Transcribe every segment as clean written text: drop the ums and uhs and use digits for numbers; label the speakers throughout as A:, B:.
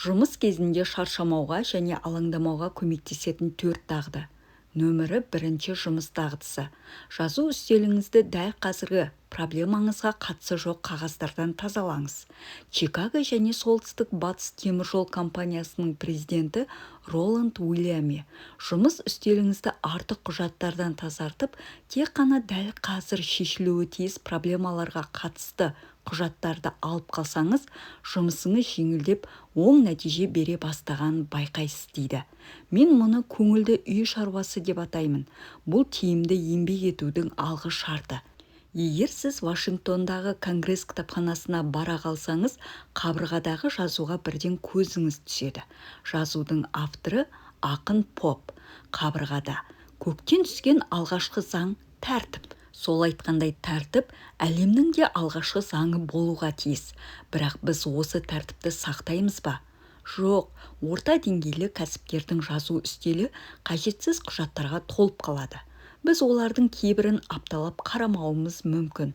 A: Жұмыс кезінде шаршамауға және алаңдамауға көмектесетін 4 дағды. Нөмірі бірінші жұмыс дағдысы. Жазу үстеліңізді дәл қазіргі проблемаңызға қатысы жоқ қағаздардан тазалаңыз. Чикаго және солтүстік батыс теміржол компаниясының президенті Роланд Уильями жұмыс үстеліңізді артық құжаттардан тазартып, тек қана дәл қазір шешілуі тиіс проблемаларға қатысты құжаттарды алып қалсаңыз, жұмысыңыз жеңілдеп, оң нәтиже бере бастағанын байқайсыз дейді. Мен мұны көңілді үй шаруасы деп атаймын. Бұл тиімді еңбек етудің алғы шарты. Егер сіз Вашингтондағы Конгресс кітапханасына бара қалсаңыз, қабырғадағы жазуға бірден көзіңіз түседі. Жазудың авторы ақын Поп. Қабырғада көктен түскен алғашқы заң тәртіп. Сол айтқандай тәртіп әлемнің де алғашқы заңы болуға тиіс. Бірақ біз осы тәртіпті сақтаймыз ба? Жоқ, орта деңгейлі кәсіпкердің жазу үстелі қажетсіз құжаттарға толып қалады. Біз олардың кейбірін апталап қарамауымыз мүмкін.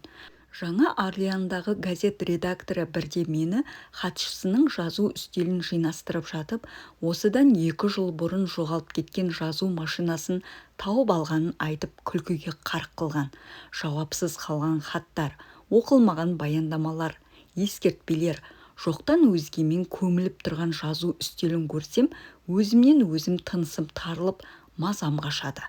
A: Жаңа Орлеандағы газет редакторы бірде мені хатшысының жазу үстелін жинастырып жатып, осыдан 2 жыл бұрын жоғалып кеткен жазу машинасын тауып алғанын айтып күлкіге қарық қылған. Жауапсыз қалған хаттар, оқылмаған баяндамалар, ескертпелер, жоқтан өзгемен көміліп тұрған жазу үстелін көрсем, өзімнен өзім тынысым тарылып, мазам қашады.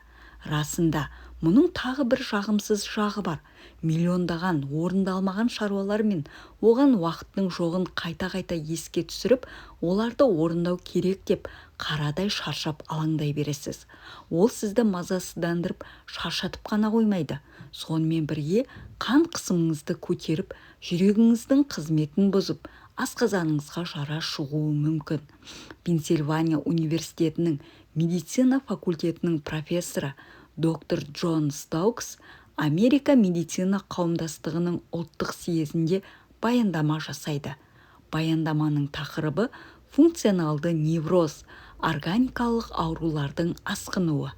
A: Расында, мұның тағы бір жағымсыз жағы бар. Миллиондаған орындалмаған шаруалар мен оған уақыттың жоғын қайта-қайта еске түсіріп, оларды орындау керек деп қарадай шаршап алаңдай бересіз. Ол сізді мазасыздандырып, шаршатып қана қоймайды. Сонымен бірге қан қысымыңызды көтеріп, жүрегіңіздің қызметін бұзып, асқазаныңызға жара шығуы мүмкін. Пенсильвания университетінің медицина факультетінің профессоры доктор Джон Стоукс Америка медицина қауымдастығының ұлттық съезінде баяндама жасайды. Баяндаманың тақырыбы функционалды невроз, органикалық аурулардың асқынуы.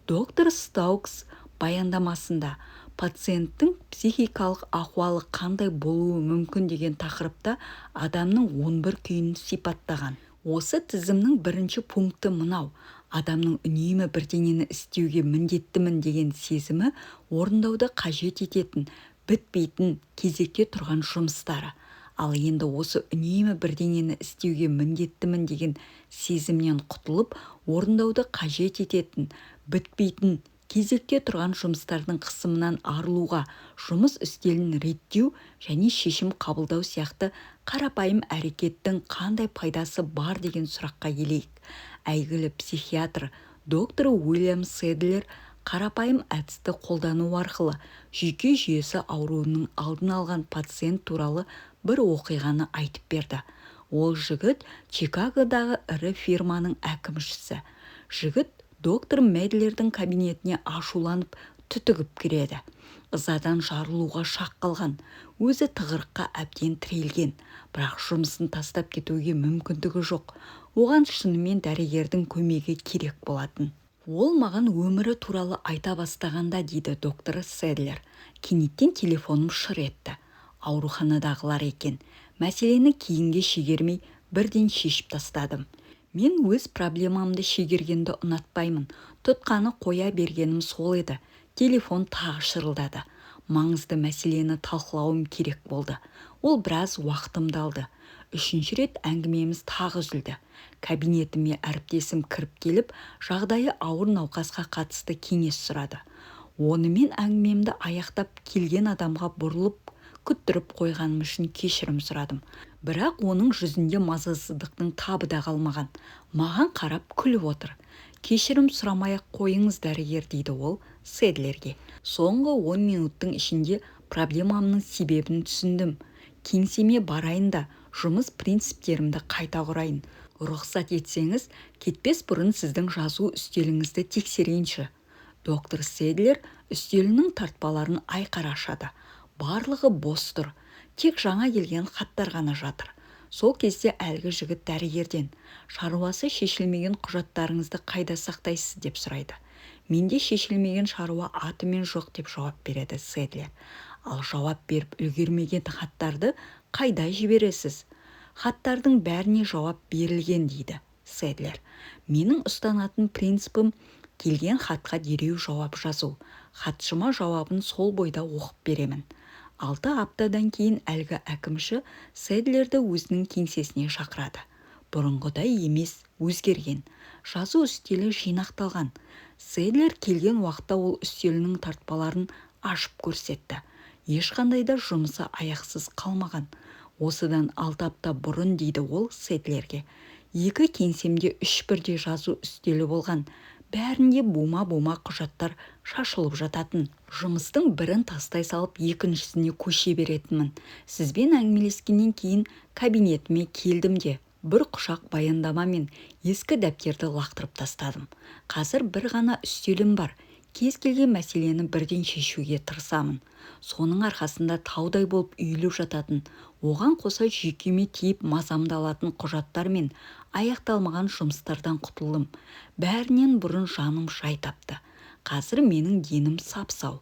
A: Доктор Стоукс баяндамасында пациенттің психикалық ахуалы қандай болуы мүмкін деген тақырыпта адамның 11 күйін сипаттаған. Осы тізімнің бірінші пункті мынау: адамның үнемі бірдеңені істеуге міндеттімін деген сезімі орындауды қажет ететін, бітпейтін, кезекте тұрған жұмыстары. Ал енді осы үнемі бірдеңені істеуге міндеттімін деген сезімнен құтылып, орындауды қажет ететін, бітпейтін, кезекте тұрған жұмыстардың қысымынан арылуға, жұмыс үстелін реттеу және шешім қабылдау сияқты қарапайым әрекеттің қандай пайдасы бар деген сұраққа келейік. Әйгілі психиатр доктор Уильям Седлер қарапайым әдісті қолдану арқылы жүйке жүйесі ауруының алдын алған пациент туралы бір оқиғаны айтып берді. Ол жігіт Чикагодағы ірі фирманың әкімшісі. Жігіт доктор Медлердің кабинетіне ашуланып түтігіп кіреді. Ызадан жарылуға шақ қалған, өзі тығырыққа әбден тірелген, бірақ жұмысын тастап кетуге мүмкіндігі жоқ. Оған шынымен дәрігердің көмегі керек болатын. Ол маған өмірі туралы айта бастағанда, дейді доктор Седлер, кенеттен телефоным шыр етті. Ауруханадағылар екен. Мәселені кейінге шегермей бірден шешіп тастадым. Мен өз проблемамды шегергенді ұнатпаймын. Тұтқаны қоя бергенім сол еді. Телефон тағы шырылдады. Маңызды мәселені талқылауым керек болды. Ол біраз уақытымды алды. 3-ші рет әңгімеміз тағы үзілді. Кабинетіме әріптесім кіріп келіп, жағдайы ауыр науқасқа қатысты кеңес сұрады. Онымен әңгімемді аяқтап келген адамға бұрылып, күттіріп қойғаным үшін кешірім сұрадым. Бірақ оның жүзінде мазасыздықтың табы да қалмаған. Маған қарап күліп отыр. Кешірім сұрамай-ақ қойыңыз дәрігер, дейді ол Седлерге. Соңғы 10 минуттың ішінде проблемамның себебін түсіндім. Кеңсеме барайын да жұмыс принциптерімді қайта құрайын. Рұқсат етсеңіз, кетпес бұрын сіздің жазу үстеліңізді тексерейінші. Доктор Седлер үстелінің тартпаларын айқара ашады. Барлығы бос тұр. Тек жаңа келген хаттар ғана жатыр. Сол кезде әлгі жігіт дәрігерден: шаруасы шешілмеген құжаттарыңызды қайда сақтайсыз деп сұрайды. Менде шешілмеген шаруа атымен жоқ деп жауап береді Седлер. Ал жауап беріп үлгермеген хаттарды қайда жібересіз? Хаттардың бәріне жауап берілген дейді Седлер. Менің ұстанатын принципім келген хатқа дереу жауап жазу. Хатшыма жауабын сол бойда оқып беремін. 6 аптадан кейін әлгі әкімші Седлерді өзінің кеңсесіне шақырады. Бұрынғыдай емес, өзгерген. Жазу үстелі жинақталған. Седлер келген уақытта ол үстелінің тартпаларын ашып көрсетті. Ешқандай да жұмысы аяқсыз қалмаған. Осыдан 6 апта бұрын дейді ол Седлерге. 2 кеңсемде 3 бірдей жазу үстелі болған. Бәрінде бума-бума құжаттар шашылып жататын. Жұмыстың бірін тастай салып екіншісіне көше беретінмін. Сізбен әңгімелескеннен кейін кабинетіме келдім де, бір құшақ баяндама мен ескі дәптерді лақтырып тастадым. Қазір бір ғана үстелім бар. Кез келген мәселені бірден шешуге тырысамын. Соның арқасында таудай болып үйіліп жататын, оған қоса жүйкеме тиіп мазамды алатын құжаттар мен аяқталмаған жұмыстардан құтылдым. Бәрінен бұрын жаным жай тапты. Қазір менің денім сап-сау.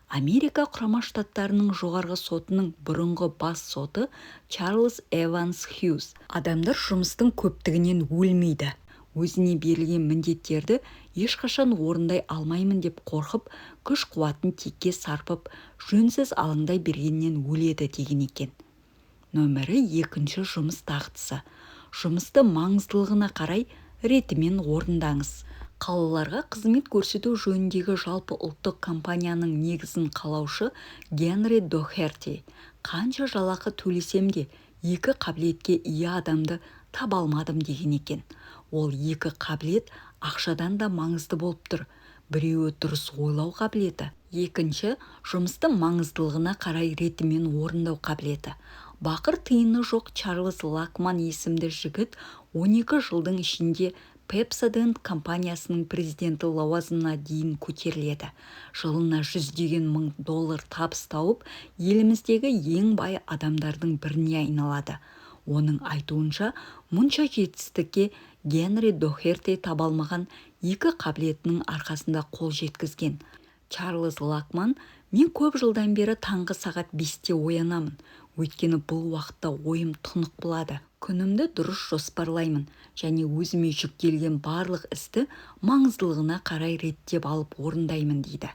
A: Америка Құрама Штаттарының жоғарғы сотының бұрынғы бас соты Чарльз Эванс Хьюз. Адамдар жұмыстың көптігінен өлмейді. Өзіне берілген міндеттерді ешқашан орындай алмаймын деп қорқып, күш-қуатын текке сарпып, жөнсіз алаңдай бергеннен өледі деген екен. Нөмірі 2 жұмыс дағдысы. Жұмысты маңыздылығына қарай ретімен орындаңыз. Қалаларға қызмет көрсету жөніндегі жалпы ұлттық компанияның негізін қалаушы Генри Дохерти. Қанша жалақы төлесем де 2 қабілетке ие адамды таба алмадым деген екен. Ол 2 қабілет ақшадан да маңызды болып тұр. Біреуі дұрыс ойлау қабілеті. Екінші, жұмыстың маңыздылығына қарай ретімен орындау қабілеті. Бақыр тиыны жоқ Чарльз Лакман есімді жігіт 12 жылдың ішінде Pepsodent компаниясының президенті лауазымына дейін көтеріледі. Жылына $100 мың табыс тауып, еліміздегі ең бай адамдардың біріне айналады. Оның айтуынша, мұнша жетістікке Генри Дохерти табалмаған 2 қабілетінің арқасында қол жеткізген. Чарльз Лакман: мен көп жылдан бері таңғы сағат 5-те оянамын. Өйткені бұл уақытта ойым тұнық болады. Күнімді дұрыс жоспарлаймын және өзіме жүктелген барлық істі маңыздылығына қарай реттеп алып орындаймын дейді.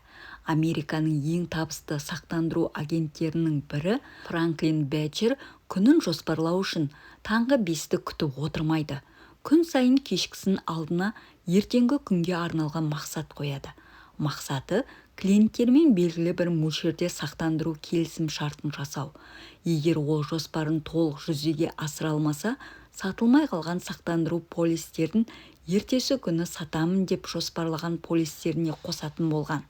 A: Американың ең табысты сақтандыру агенттерінің бірі Франклин Бэчер күнін жоспарлау үшін таңғы 5-ті күтіп отырмайды. Күн сайын кешкісін алдына ертеңгі күнге арналған мақсат қояды. Мақсаты клиенттермен белгілі бір мөлшерде сақтандыру келісім шартын жасау. Егер ол жоспарын толық жүзеге асыра алмаса, сатылмай қалған сақтандыру полистерін ертесі күні сатамын деп жоспарлаған полистеріне қосатын болған.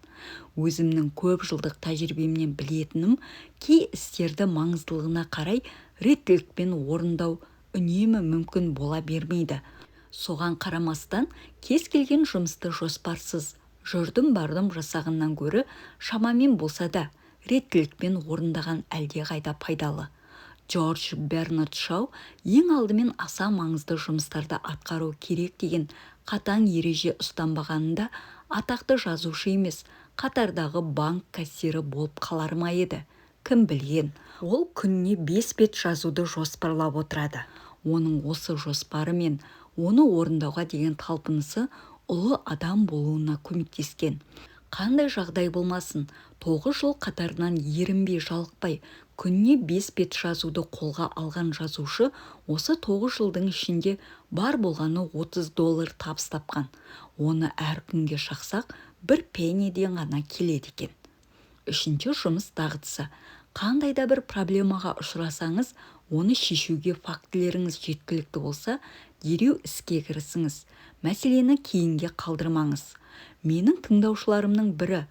A: Өзімнің көп жылдық тәжірибемнен білетінім, кей істерді маңыздылығына қарай реттілікпен орындау үнемі мүмкін бола бермейді. Соған қарамастан, кез келген жұмысты жоспарсыз, жүрдім-бардым жасағаннан гөрі шамамен болса да реттілікпен орындаған әлде қайда пайдалы. Джордж Бернард Шоу ең алдымен аса маңызды жұмыстарды атқару керек деген қатаң ереже ұстанбағанында атақты жазушы емес, қатардағы банк кассирі болып қалар ма еді. Кім білген, ол күніне 5 бет жазуды жоспарлап отырады. Оның осы жоспары мен оны орындауға деген талпынысы ұлы адам болуына көмектескен. Қандай жағдай болмасын, 9 жыл қатарынан ерінбей жалықпай, күніне 5 бет жазуды қолға алған жазушы осы 9 жылдың ішінде бар болғаны $30 табыс тапқан. Оны әр күнге шақсақ, 1 пенниден ғана келеді екен. 3-ші жұмыс дағдысы. Қандай да бір проблемаға ұшырасаңыз, оны шешуге фактілеріңіз жеткілікті болса, дереу іске кірісіңіз. Мәселені кейінге қалдырмаңыз. Менің тыңдаушыларымның бірі,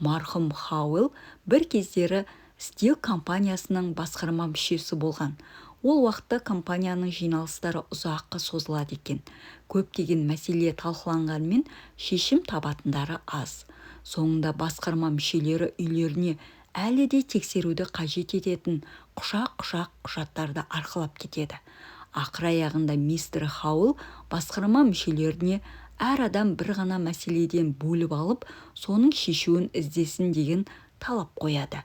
A: марқұм Хауэлл, бір кездері Стил компаниясының басқарма мүшесі болған. Ол уақытта компанияның жиналыстары ұзаққа созылады екен. Көптеген мәселе талқыланғанмен шешім табатындары аз. Соңында басқарма мүшелері үйлеріне әлі де тексеруді қажет ететін құшақ-құшақ құжаттарды арқылап кетеді. Ақыр аяғында мистер Хауэлл басқарма мүшелеріне әр адам бір ғана мәселеден бөліп алып, соның шешуін іздесін деген талап қояды.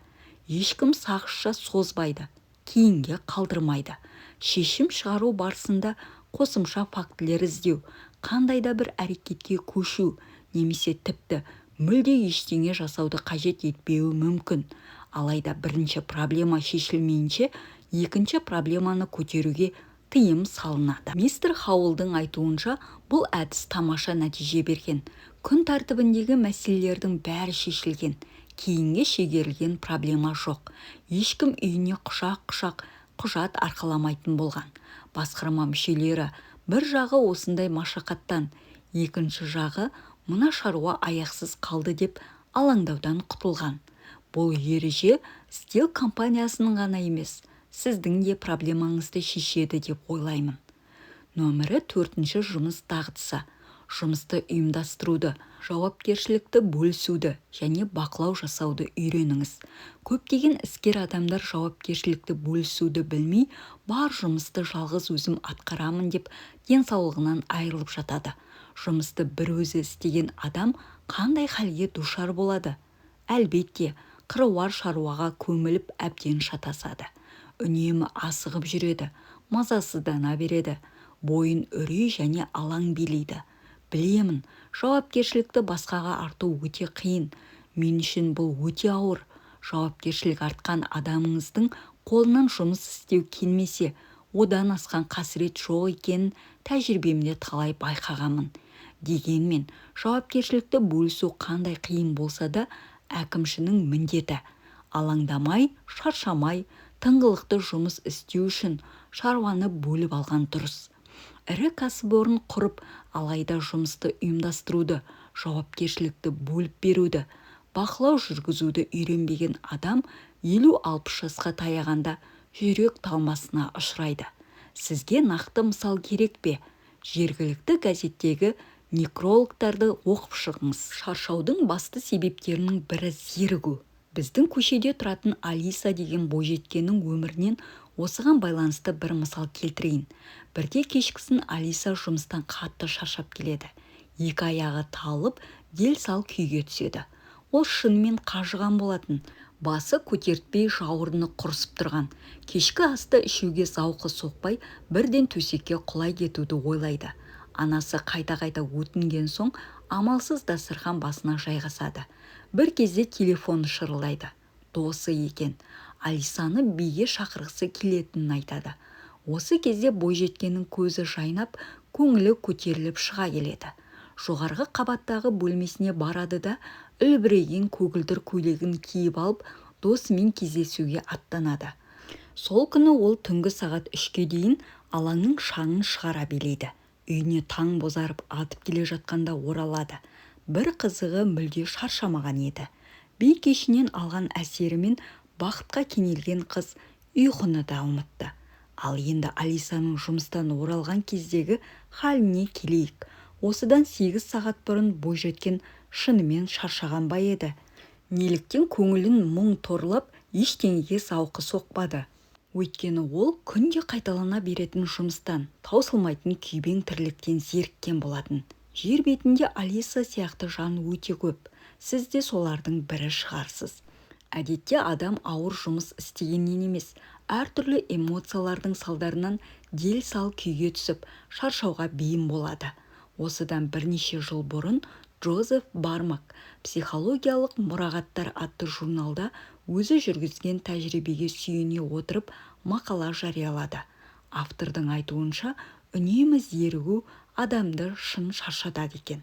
A: Ешкім сағызша созбайды, кейінге қалдырмайды. шешім шығару барысында қосымша фактілер іздеу, қандай да бір әрекетке көшу, немесе тіпті мүлде ештеңе жасауды қажет етпеуі мүмкін. Алайда бірінші проблема шешілмейінше, екінші проблеманы көтеруге тыйым салынады. Мистер Хауэллдың айтуынша, бұл әдіс тамаша нәтиже берген. Күн тәртібіндегі мәселелердің бәрі шешілген. Кейінге шегерілген проблема жоқ. Ешкім үйіне құшақ-құшақ құжат арқаламайтын болған. Басқарма мүшелері бір жағы осындай машақаттан, екінші жағы мына шаруа аяқсыз қалды деп алаңдаудан құтылған. Бұл ереже Стил компаниясының ғана емес, сіздің де проблемаңызды шешеді деп ойлаймын. Нөмірі 4-ші жұмыс дағдысы. Жұмысты ұйымдастыруды, жауапкершілікті бөлісуді және бақылау жасауды үйреніңіз. Көптеген іскер адамдар жауапкершілікті бөлісуді білмей, бар жұмысты жалғыз өзім атқарамын деп денсаулығынан айырылып жатады. Жұмысты бір өзі істеген адам қандай халге душар болады? Әлбетте, қыруар шаруаға көміліп әбден шатасады. Үнемі асығып жүреді, мазасыздана береді, бойын үрей және алаң билейді. Білемін, жауапкершілікті басқаға арту өте қиын. Мен үшін бұл өте ауыр. Жауапкершілік артқан адамыңыздың қолынан жұмыс істеу келмесе, одан асқан қасірет жоқ екенін тәжірибемде талай байқағанмын. Дегенмен, жауапкершілікті бөлісу қандай қиын болса да, әкімшінің міндеті. Алаңдамай, шаршамай, тыңғылықты жұмыс істеу үшін шаруаны бөліп алған дұрыс. Ірі кәсіпорын құрып, алайда жұмысты ұйымдастыруды, жауапкершілікті бөліп беруді, бақылау жүргізуді үйренбеген адам 50-60 жасқа таяғанда жүрек талмасына ұшырайды. Сізге нақты мысал керек пе? Жергілікті газеттегі некрологтарды оқып шығыңыз. Шаршаудың басты себептерінің бірі зерігу. Біздің көшеде тұратын Алиса деген бойжеткеннің өмірінен осыған байланысты бір мысал келтірейін. Бірде кешкісін Алиса жұмыстан қатты шаршап келеді. Екі аяғы талып, дел-сал күйге түседі. Ол шынымен қажыған болатын. Басы көтертпей жауырыны құрысып тұрған. Кешкі асты ішуге зауқы соқпай, бірден төсекке құлай кетуді ойлайды. Анасы қайта-қайта өтінген соң, амалсыз дастархан басына жайғасады. Бір кезде телефон шырылдайды. Досы екен. Алисаны биге шақырғысы келетінін айтады. Осы кезде бойжеткеннің көзі жайнап, көңілі көтеріліп шыға келеді. Жоғарғы қабаттағы бөлмесіне барады да, үлбіреген көгілдір көйлегін киіп алып, досымен кездесуге аттанады. Сол күні ол түнгі сағат 3-ке дейін алаңның шаңын шығара билейді. Үйіне таң бозарып атып келе жатқанда оралады. Бір қызығы мүлде шаршамаған еді. Би кешінен алған әсерімен бақытқа кенелген қыз ұйқыны да ұмытты. Ал енді Алисаның жұмыстан оралған кездегі халіне келейік. Осыдан 8 сағат бұрын бойжеткен шынымен шаршаған ба еді. Неліктен көңілін мұң торлап, ештеңеге зауқы соқпады. Өйткені ол күнде қайталана беретін жұмыстан, таусылмайтын күйбең тірліктен зеріккен болатын. Жер бетінде Алиса сияқты жан өте көп. Сіз де солардың бірі шығарсыз. Әдетте адам ауыр жұмыс істегеннен емес, әртүрлі эмоциялардың салдарынан дел-сал күйге түсіп, шаршауға бейім болады. Осыдан бірнеше жыл бұрын Джозеф Бармак «Психологиялық мұрағаттар» атты журналда өзі жүргізген тәжірибеге сүйене отырып мақала жариялады. Автордың айтуынша, үнемі зерігу адамды шын шаршатады екен.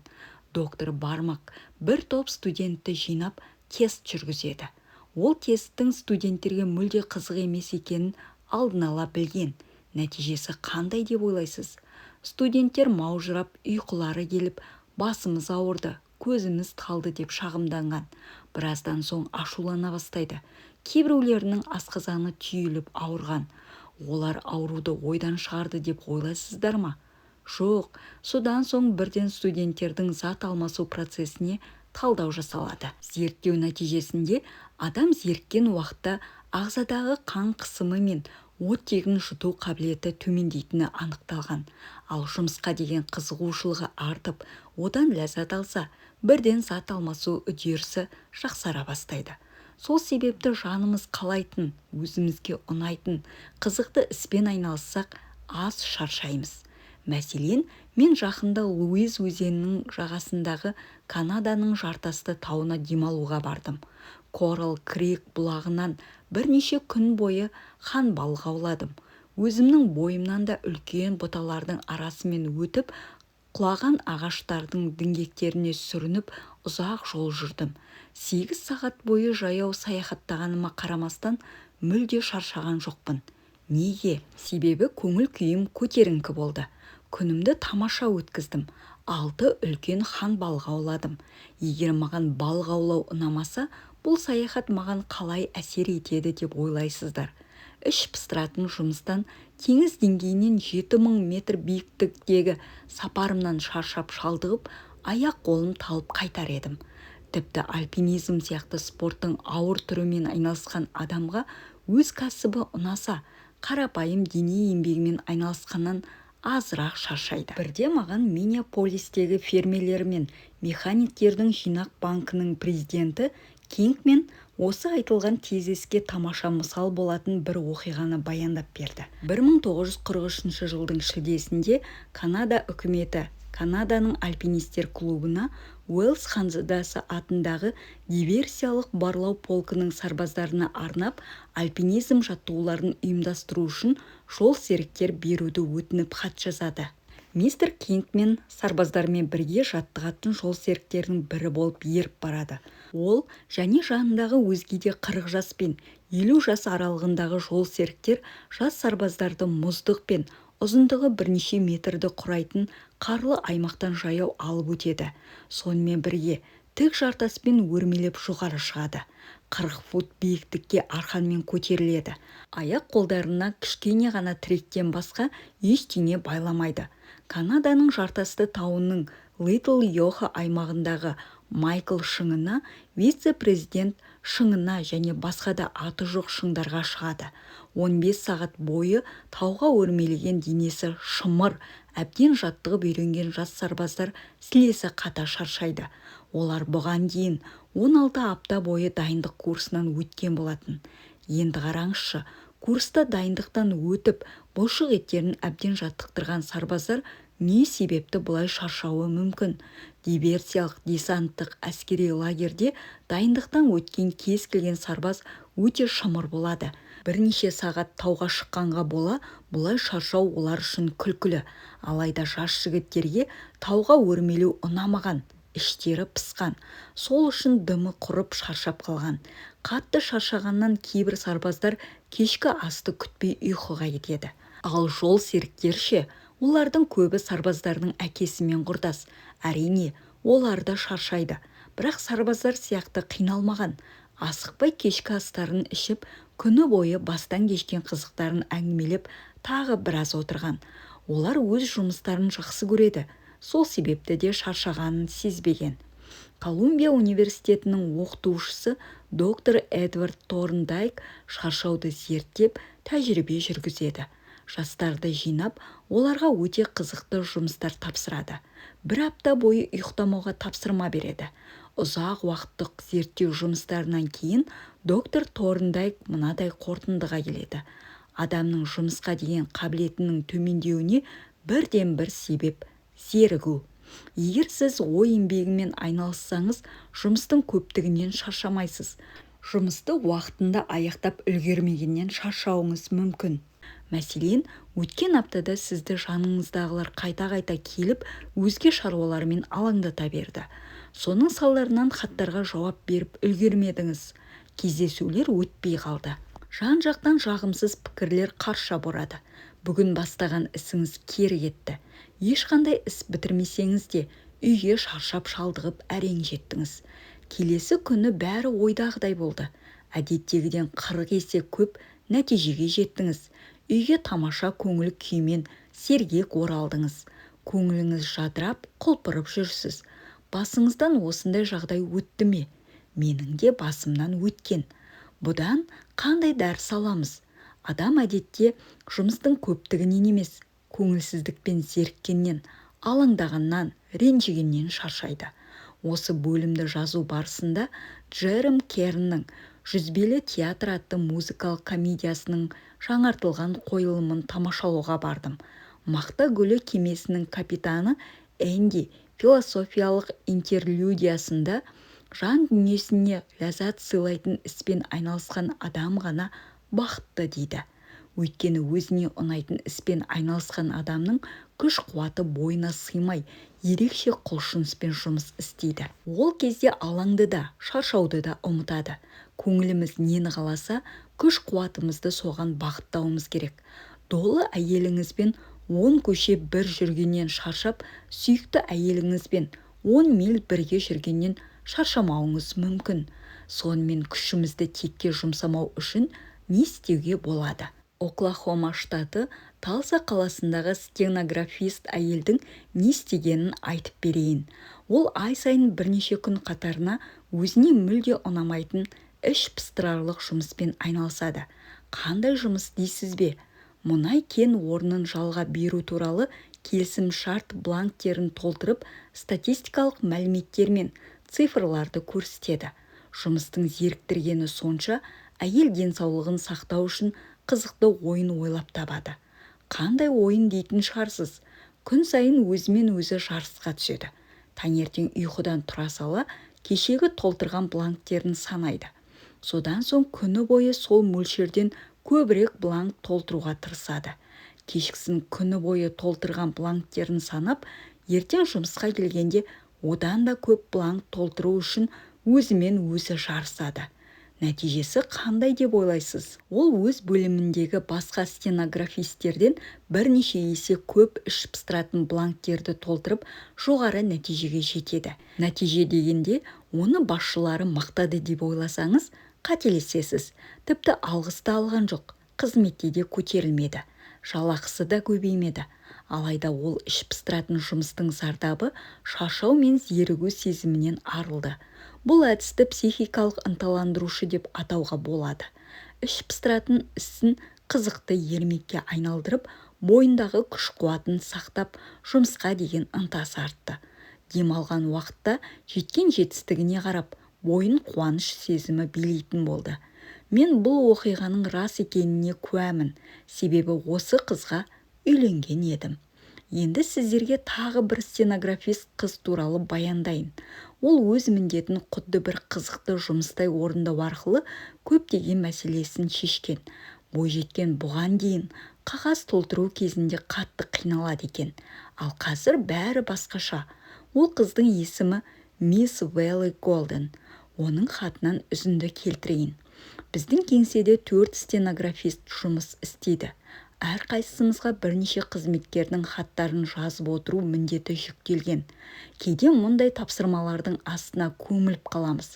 A: Доктор Бармак бір топ студентті жинап тест жүргізеді. Ол тесттің студенттерге мүлде қызық емес екенін алдын ала білген. Нәтижесі қандай деп ойлайсыз? Студенттер маужырап, ұйқылары келіп, басымыз ауырды, көзіміз талды деп шағымданған. Біраздан соң ашулана бастайды. Кейбіреулерінің асқазаны түйіліп ауырған. Олар ауруды ойдан шығарды деп ойлайсыздар ма? Жоқ, содан соң бірден студенттердің зат алмасу процесіне талдау жасалады. Зерттеу нәтижесінде адам зеріккен уақытта ағзадағы қан қысымы мен оттегін жұту қабілеті төмендейтіні анықталған. Ал жұмысқа деген қызығушылығы артып, одан ләззат алса, бірден зат алмасу үдерісі жақсара бастайды. Сол себепті жанымыз қалайтын, өзімізге ұнайтын, қызықты іспен айналыссақ, аз шаршаймыз. Мәселен, мен жақында Луиз өзенінің жағасындағы Канаданың жартасты тауына демалуға бардым. Корал Крик бұлағынан бірнеше күн бойы хан балық ауладым. Өзімнің бойымнан да үлкен бұталардың арасымен өтіп, құлаған ағаштардың діңгектеріне сүрініп ұзақ жол жүрдім. 8 сағат бойы жаяу саяхаттағаныма қарамастан мүлде шаршаған жоқпын. Неге? Себебі көңіл күйім көтеріңкі болды. Күнімді тамаша өткіздім. 6 үлкен хан балық ауладым. Егер маған балық аулау ұнамаса, бұл саяхат маған қалай әсер етеді деп ойлайсыздар? Іш пыстыратын жұмыстан, теңіз деңгейінен 7000 метр биіктіктегі сапарымнан шаршап шалдығып, аяқ қолым талып қайтар едім. Тіпті альпинизм сияқты спорттың ауыр түрімен айналысқан адамға өз кәсібі ұнаса, қарапайым дене еңбегімен айналысқаннан азырақ шаршайды. Бірде маған Миннеаполистегі фермерлер мен механиктердің жинақ банкінің президенті Кингмен осы айтылған тезиске тамаша мысал болатын бір оқиғаны баяндап берді. 1943 жылдың шілдесінде Канада үкіметі Канаданың альпинистер клубына Уэльс ханзадасы атындағы диверсиялық барлау полкының сарбаздарына арнап альпинизм жаттығуларын ұйымдастыру үшін жол серіктер беруді өтініп хат жазады. Мистер Кингмен сарбаздармен бірге жаттығатын жол серіктердің бірі болып еріп барады. Ол және жанындағы өзге де 40 жас пен 50 жас аралығындағы жол серіктер жас сарбаздарды мұздық пен ұзындығы бірнеше метрді құрайтын қарлы аймақтан жаяу алып өтеді. Сонымен бірге тік жартаспен өрмелеп жоғары шығады. 40 фут биіктікке арқанмен көтеріледі. Аяқ қолдарына кішкене ғана тіректен басқа ештеңе байламайды. Канаданың жартасты тауының Литл Йоха аймағындағы Майкл шыңына, вице-президент шыңына және басқа да аты жоқ шыңдарға шығады. 15 сағат бойы тауға өрмелеген денесі шымыр, әбден жаттығып үйренген жас сарбаздар сілесі қата шаршайды. Олар бұған дейін 16 апта бойы дайындық курсынан өткен болатын. Енді қараңызшы, курста дайындықтан өтіп, бұлшық еттерін әбден жаттықтырған сарбаздар не себепті бұлай шаршауы мүмкін? Диверсиялық десанттық әскери лагерде дайындықтан өткен кез келген сарбаз өте шымыр болады. Бірнеше сағат тауға шыққанға бола, бұлай шаршау олар үшін күлкілі. Алайда жас жігіттерге тауға өрмелеу ұнамаған, іштері пысқан. Сол үшін дымы құрып шаршап қалған. Қатты шаршағаннан кейбір сарбаздар кешкі асты күтпей ұйқыға кетеді. Ал жол серіктерше, олардың көбі сарбаздардың әкесімен құрдас. Әрине, олар да шаршайды. Бірақ сарбаздар сияқты қиналмаған. Асықпай кешкі астарын ішіп, күні бойы бастан кешкен қызықтарын әңгімелеп, тағы біраз отырған. Олар өз жұмыстарын жақсы көреді. Сол себепті де шаршағанын сезбеген. Колумбия университетінің оқытушысы доктор Эдвард Торндайк шаршауды зерттеп, тәжірибе жүргізеді. Жастарды жинап, оларға өте қызықты жұмыстар тапсырады. 1 апта бойы ұйықтамауға тапсырма береді. Ұзақ уақыттық зерттеу жұмыстарынан кейін доктор Торндайк мынадай қорытындыға келеді. Адамның жұмысқа деген қабілетінің төмендеуіне бірден бір себеп зерігу. Егер сіз ой еңбегімен айналыссаңыз, жұмыстың көптігінен шаршамайсыз. Жұмысты уақытында аяқтап үлгермегеннен шаршауыңыз мүмкін. Мәселен, өткен аптада сізді жаныңыздағылар қайта-қайта келіп, өзге шаруалармен алаңдата берді. Соның салдарынан хаттарға жауап беріп үлгермедіңіз. Кездесулер өтпей қалды. Жан-жақтан жағымсыз пікірлер қарша бұрады. Бүгін бастаған ісіңіз кері кетті. Ешқандай іс бітірмесеңіз де, үйге шаршап шалдығып әрең жеттіңіз. Келесі күні бәрі ойдағыдай болды. Әдеттегіден 40 есе көп нәтижеге жеттіңіз. Үйге тамаша көңіл күймен сергек оралдыңыз. Көңіліңіз жадырап, құлпырып жүрсіз. Басыңыздан осындай жағдай өтті ме? Менің де басымнан өткен. Бұдан қандай дәріс аламыз? Адам әдетте жұмыстың көптігінен емес, көңілсіздікпен зеріккеннен, алаңдағаннан, ренжігеннен шаршайды. Осы бөлімді жазу барысында Джерем Керннің жүзбелі театр атты музыкалық комедиясының жаңартылған қойылымын тамашалауға бардым. Мақта гүлі кемесінің капитаны Энди философиялық интерлюдиясында жан дүниесіне ләззат сыйлайтын іспен айналысқан адам ғана бақытты дейді. Өйткені өзіне ұнайтын іспен айналысқан адамның күш-қуаты бойына сыймай, ерекше құлшыныспен жұмыс істейді. Ол кезде алаңды да, шаршауды да ұмытады. Көңіліміз нені қаласа, күш-қуатымызды соған бағыттауымыз керек. Долы әйеліңізбен 10 көше бір жүргеннен шаршап, сүйікті әйеліңізбен 10 миль бірге жүргеннен шаршамауыңыз мүмкін. Сонымен күшімізді текке жұмсамау үшін не істеуге болады? Оклахома штаты Талса қаласындағы стенографист әйелдің не істегенін айтып берейін. Ол ай сайын бірнеше күн қатарына өзіне мүлде ұнамайтын іш пыстырарлық жұмыспен айналысады. Қандай жұмыс дейсіз бе? Мұнай кен орнын жалға беру туралы келісім шарт бланктерін толтырып, статистикалық мәліметтер мен цифрларды көрсетеді. Жұмыстың зеріктіргені сонша, әйел денсаулығын сақтау үшін қызықты ойын ойлап табады. Қандай ойын дейтін шығарсыз? Күн сайын өзімен өзі жарысқа түседі. Таңертең ұйқыдан тұра сала, кешегі толтырған бланктерін санайды. Содан соң күні бойы сол мөлшерден көбірек бланк толтыруға тырысады. Кешкісін күні бойы толтырған бланктерін санап, ертең жұмысқа келгенде одан да көп бланк толтыру үшін өзімен өзі жарысады. Нәтижесі қандай деп ойлайсыз? Ол өз бөліміндегі басқа стенографистерден бірнеше есе көп іш пыстыратын бланктерді толтырып, жоғары нәтижеге жетеді. Нәтиже дегенде, оны басшылары мақтады деп ойласаңыз, қателесесіз. Тіпті алғысты алған жоқ, қызметте де көтерілмеді, жалақысы да көбеймеді. Алайда ол іш пыстыратын жұмыстың зардабы шаршау мен зерігу сезімінен арылды. Бұл әдісті психикалық ынталандырушы деп атауға болады. Іш пыстыратын ісін қызықты ермекке айналдырып, бойындағы күш-қуатын сақтап, жұмысқа деген ынтасы артты. Демалған уақытта жеткен жетістігіне қарап, бойын қуаныш сезімі билейтін болды. Мен бұл оқиғаның рас екеніне куәмін, себебі осы қызға үйленген едім. Енді сіздерге тағы бір стенографист қыз туралы баяндайын. Ол өз міндетін құдды бір қызықты жұмыстай орындау арқылы көптеген мәселесін шешкен. Бойжеткен бұған дейін қағаз толтыру кезінде қатты қиналады екен. Ал қазір бәрі басқаша. Ол қыздың есімі Мисс Вэлли Голден. Оның хатынан үзінді келтірейін. Біздің кеңседе 4 стенографист жұмыс істейді. Әрқайсымызға бірнеше қызметкердің хаттарын жазып отыру міндеті жүктелген. Кейде мұндай тапсырмалардың астына көміліп қаламыз.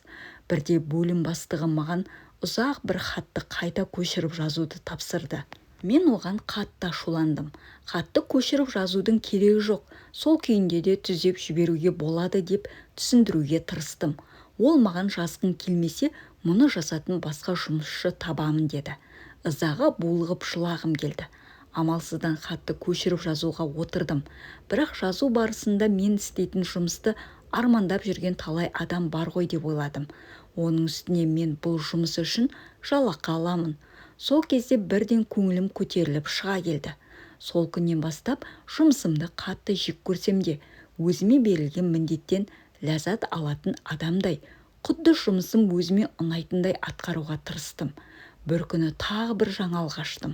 A: Бірде бөлім бастығы маған ұзақ бір хатты қайта көшіріп жазуды тапсырды. Мен оған қатты ашуландым. Хатты көшіріп жазудың керегі жоқ, сол күйінде де түзеп жіберуге болады деп түсіндіруге тырыстым. Ол маған жазғың келмесе, мұны жазатын басқа жұмысшы табамын деді. Ызаға булығып жылағым келді. Амалсыздан хатты көшіріп жазуға отырдым. Бірақ жазу барысында мен істейтін жұмысты армандап жүрген талай адам бар ғой деп ойладым. Оның үстіне мен бұл жұмыс үшін жалақы аламын. Сол кезде бірден көңілім көтеріліп шыға келді. Сол күннен бастап жұмысымды қатты жек көрсем де, өзіме берілген міндеттен ләззат алатын адамдай, құдды жұмысым өзіме ұнайтындай атқаруға тырыстым. Бір күні тағы бір жаңалық аштым.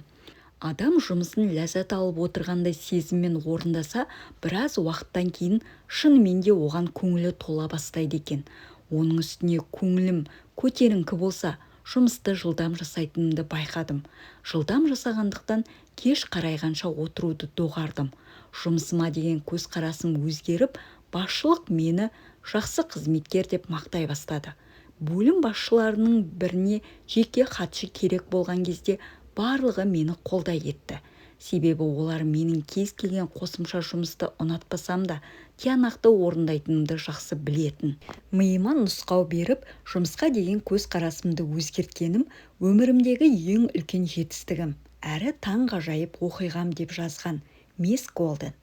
A: Адам жұмысын ләззат алып отырғандай сезіммен орындаса, біраз уақыттан кейін шынымен де оған көңілі тола бастайды екен. Оның үстіне көңілім көтеріңкі болса, жұмысты жылдам жасайтынымды байқадым. Жылдам жасағандықтан кеш қарайғанша отыруды доғардым. Жұмысыма деген көзқарасым өзгеріп, басшылық мені жақсы қызметкер деп мақтай бастады. Бөлім басшыларының біріне жеке хатшы керек болған кезде барлығы мені қолдай етті. Себебі олар менің кез келген қосымша жұмысты ұнатпасам да, тиянақты орындайтынымды жақсы білетін. Миыма нұсқау беріп, жұмысқа деген көзқарасымды өзгерткенім өмірімдегі ең үлкен жетістігім, әрі таңғажайып оқиғам деп жазған мисс Голден.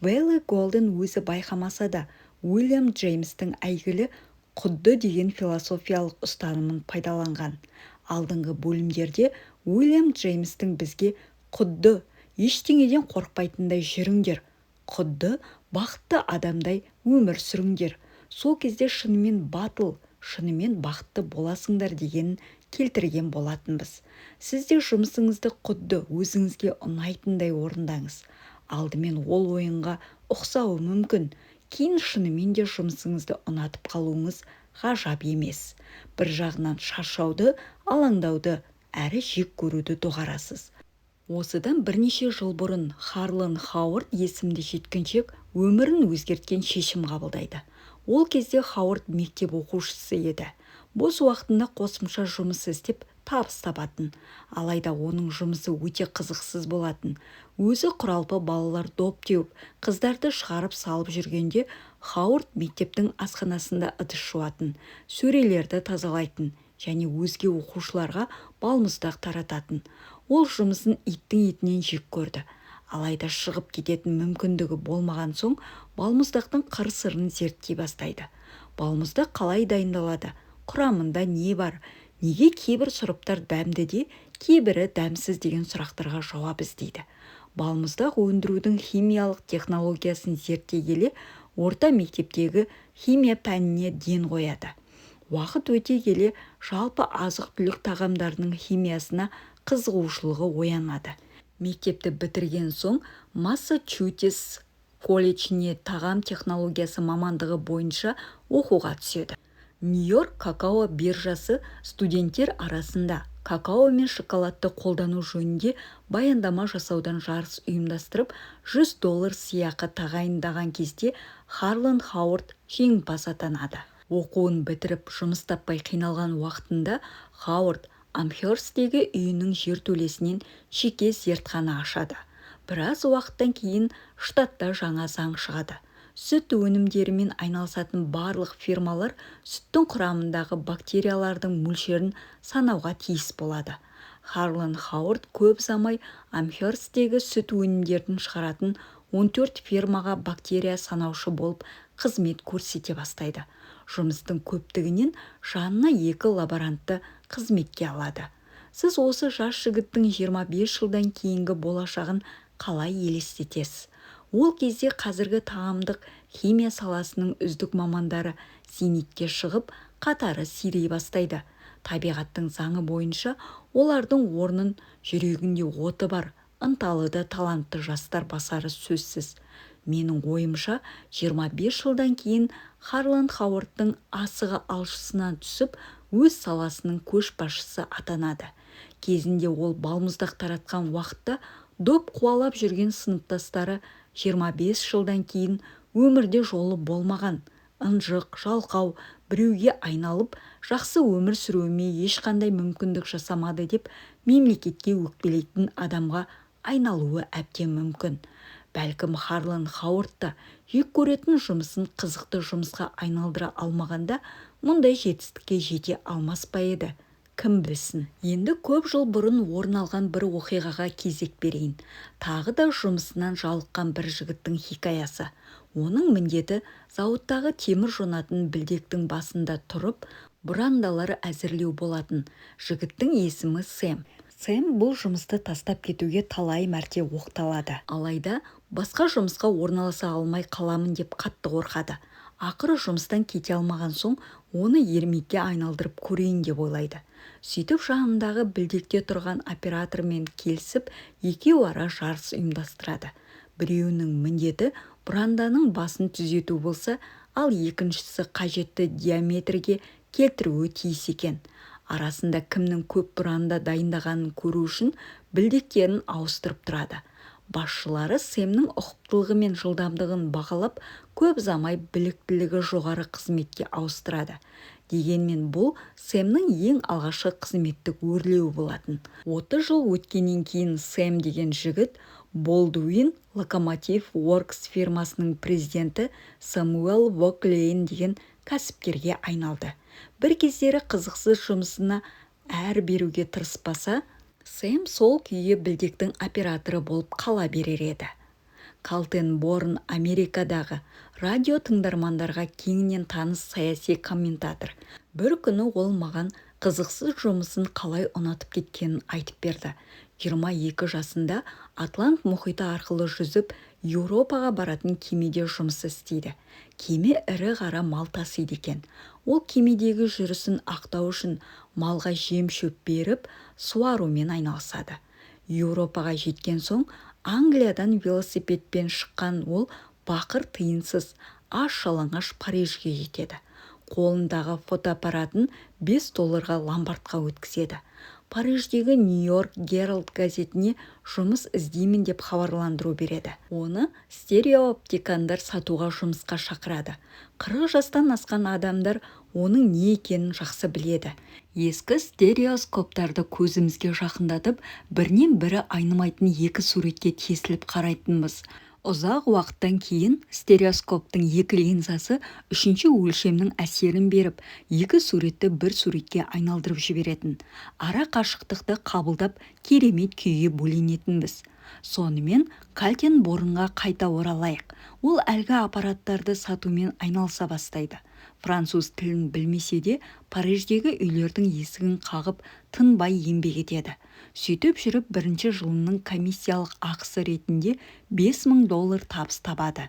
A: Вэлли Голден өзі байқамаса да, Уильям Джеймстің әйгілі құдды деген философиялық ұстанымын пайдаланған. Алдыңғы бөлімдерде Уильям Джеймстің бізге құдды ештеңеден қорықпайтындай жүріңдер, құдды бақытты адамдай өмір сүріңдер, сол кезде шынымен батыл, шынымен бақытты боласыңдар дегенін келтірген болатынбыз. Сіз де жұмысыңызды құдды өзіңізге ұнайтындай орындаңыз. Алдымен ол ойынға ұқсауы мүмкін, кейін шынымен де жұмысыңызды ұнатып қалуыңыз ғажап емес. Бір жағынан шаршауды, алаңдауды, әрі жек көруді доғарасыз. Осыдан бірнеше жыл бұрын Харлан Хауард есімді жеткіншек өмірін өзгерткен шешім қабылдайды. Ол кезде Хауард мектеп оқушысы еді. Бос уақытында қосымша жұмыс істеп табыс табатын. Алайда оның жұмысы өте қызықсыз болатын. Өзі құралпы балалар доп теуіп, қыздарды шығарып салып жүргенде Хауард мектептің асханасында ыдыс жуатын, сөрелерді тазалайтын және өзге оқушыларға балмұздақ тарататын. Ол жұмысын иттің етінен жек көрді. Алайда шығып кететін мүмкіндігі болмаған соң балмұздақтың қыр-сырын зерттей бастайды. Балмұздақ қалай дайындалады? Құрамында не бар? Неге кейбір сұрыптар дәмді де, кейбірі дәмсіз деген сұрақтарға жауап іздейді. Балмұздақ өндірудің химиялық технологиясын зерттей келе, орта мектептегі химия пәніне ден қояды. Уақыт өте келе жалпы азық-түлік тағамдарының химиясына қызығушылығы оянады. Мектепті бітірген соң Массачусетс колледжіне тағам технологиясы мамандығы бойынша оқуға түседі. Нью-Йорк какао биржасы студенттер арасында какао мен шоколадты қолдану жөнінде баяндама жасаудан жарыс ұйымдастырып, $100 сыйақы тағайындаған кезде Харлан Хауард жеңімпаз атанады. Оқуын бітіріп жұмыс таппай қиналған уақытында Хауард Амхерсттегі үйінің жертөлесінен жеке зертхана ашады. Біраз уақыттан кейін штатта жаңа заң шығады. Сүт өнімдерімен айналысатын барлық фирмалар сүттің құрамындағы бактериялардың мөлшерін санауға тиіс болады. Харлан Хауард көп замай Амхерсттегі сүт өнімдерін шығаратын 14 фирмаға бактерия санаушы болып қызмет көрсете бастайды. Жұмыстың көптігінен жанына 2 лаборантты қызметке алады. Сіз осы жас жігіттің 25 жылдан кейінгі болашағын қалай елестетесіз? Ол кезде қазіргі тағамдық химия саласының үздік мамандары зейнетке шығып, қатары сирей бастайды. Табиғаттың заңы бойынша олардың орнын жүрегінде оты бар, ынталы да талантты жастар басары сөзсіз. Менің ойымша, 25 жылдан кейін Харлан Хауардтың асығы алшысынан түсіп, өз саласының көшбасшысы атанады. Кезінде ол балмұздақ таратқан уақытта доп қуалап жүрген сыныптастары 25 жылдан кейін өмірде жолы болмаған, ынжық, жалқау, біреуге айналып, жақсы өмір сүруіме ешқандай мүмкіндік жасамады деп мемлекетке өкпелейтін адамға айналуы әбден мүмкін. Бәлкім Харлан Хауард та жек көретін жұмысын қызықты жұмысқа айналдыра алмағанда, мұндай жетістікке жете алмас па еді? Кім білсін. Енді көп жыл бұрын орын алған бір оқиғаға кезек берейін. Тағы да жұмысынан жалыққан бір жігіттің хикаясы. Оның міндеті зауыттағы темір жонатын білдектің басында тұрып, бұрандалары әзірлеу болатын. Жігіттің есімі Сэм. Сэм бұл жұмысты тастап кетуге талай мәрте оқталады. Алайда басқа жұмысқа орналаса алмай қаламын деп қатты қорқады. Ақыры жұмыстан кете алмаған соң, оны ермекке айналдырып көрейін деп ойлайды. Сөйтіп жанындағы білдекте тұрған оператормен келісіп, екеуі ара жарыс ұйымдастырады. Біреуінің міндеті бұранданың басын түзету болса, ал екіншісі қажетті диаметрге келтіруі тиіс екен. Арасында кімнің көп бұранда дайындағанын көру үшін білдектерін ауыстырып тұрады. Басшылары Сэмнің ұқыптылығы мен жылдамдығын бағалап, көп замай біліктілігі жоғары қызметке ауыстырады. Дегенмен бұл Сэмнің ең алғашқы қызметтік өрлеуі болатын. 30 жыл өткеннен кейін Сэм деген жігіт Болдуин Locomotive Works фирмасының президенті Самуэл Воклейн деген кәсіпкерге айналды. Бір кездері қызықсыз жұмысына әр беруге тырыспаса, Сэм сол күйі білдектің операторы болып қала берер еді. Калтенборн Америкадағы радио тыңдармандарға кеңінен таныс саяси комментатор. Бір күні ол маған қызықсыз жұмысын қалай ұнатып кеткенін айтып берді. 22 жасында Атлант мұхиты арқылы жүзіп, Еуропаға баратын кемеде жұмыс істейді. Кеме ірі қара мал тасиды екен. Ол кемедегі жүрісін ақтау үшін малға жем-шөп беріп, суарумен айналысады. Еуропаға жеткен соң Англиядан велосипедпен шыққан ол бақыр тиынсыз аш-жалаңаш Парижге жетеді. Қолындағы фотоаппаратын $5 ломбардқа өткізеді. Париждегі Нью-Йорк Геральд газетіне жұмыс іздеймін деп хабарландыру береді. Оны стереооптикандар сатуға жұмысқа шақырады. 40 жастан асқан адамдар оның не екенін жақсы біледі. Ескі стереоскоптарды көзімізге жақындатып, бірінен бірі айнымайтын екі суретке тесіліп қарайтынбыз. Ұзақ уақыттан кейін стереоскоптың екі линзасы үшінші өлшемнің әсерін беріп, екі суретті бір суретке айналдырып жіберетін. Ара қашықтықты қабылдап, керемет күйге бөленетінбіз. Сонымен Калтенборнға қайта оралайық. Ол әлгі аппараттарды сатумен айналыса бастайды. Француз тілін білмесе де, Париждегі үйлердің есігін қағып, тынбай еңбек етеді. Сөйтіп жүріп, бірінші жылының комиссиялық ақысы ретінде $5,000 табыс табады.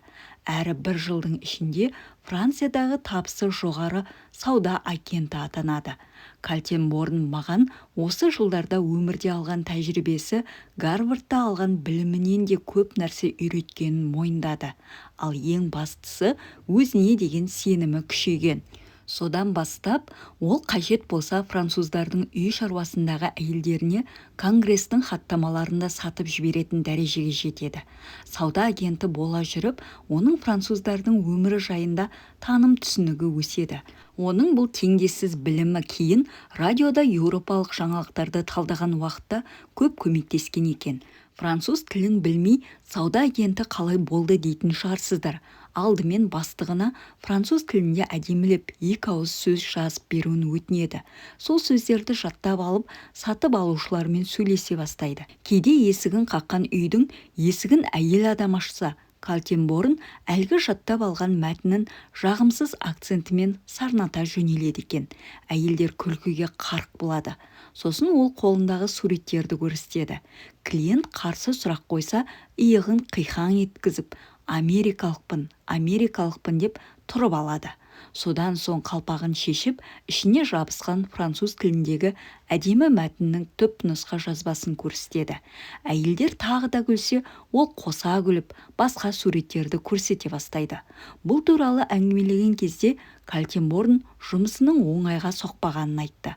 A: Әрі бір жылдың ішінде Франциядағы табысы жоғары сауда агенті атанады. Калтенборн маған осы жылдарда өмірде алған тәжірибесі, Гарвардта алған білімінен де көп нәрсе үйреткенін мойындады. Ал ең бастысы, өзіне деген сенімі күшейген. Содан бастап, ол қажет болса француздардың үй шаруасындағы әйелдеріне Конгрестің хаттамаларында сатып жіберетін дәрежеге жетеді. Сауда агенті бола жүріп, оның француздардың өмірі жайында таным түсінігі өседі. Оның бұл теңдессіз білімі кейін радиода еуропалық жаңалықтарды талдаған уақытта көп көмектескен екен. Француз тілін білмей, сауда агенті қалай болды дейтін шығарсыздар. Алдымен бастығына француз тілінде әдемілеп екі ауыз сөз жазып беруін өтінеді. Сол сөздерді жаттап алып, сатып алушылармен сөйлесе бастайды. Кейде есігін қаққан үйдің есігін әйел адам ашса, Калтенборн әлгі жаттап алған мәтінін жағымсыз акцентімен сарната жөнеледі екен. Әйелдер күлкіге қарқ болады. Сосын ол қолындағы суреттерді көрсетеді. Клиент қарсы сұрақ қойса, иығын қиқаң еткізіп, америкалықпын деп тұрып алады. Содан соң қалпағын шешіп, ішіне жабысқан француз тіліндегі әдемі мәтіннің түп нұсқа жазбасын көрсетеді. Әйелдер тағы да күлсе, ол қоса күліп, басқа суреттерді көрсете бастайды. Бұл туралы әңгімелеген кезде Калтенборн жұмысының оңайға соқпағанын айтты.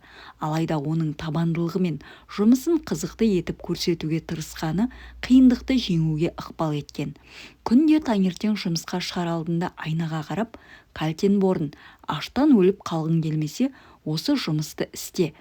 A: Алайда оның табандылығы мен жұмысын қызықты етіп көрсетуге тырысқаны қиындықты жеңуге ықпал еткен. Күнде таңертең жұмысқа шығар алдында айнаға қарап, Калтенборн, аштан өліп қалғың келмесе, осы жұмысты істе.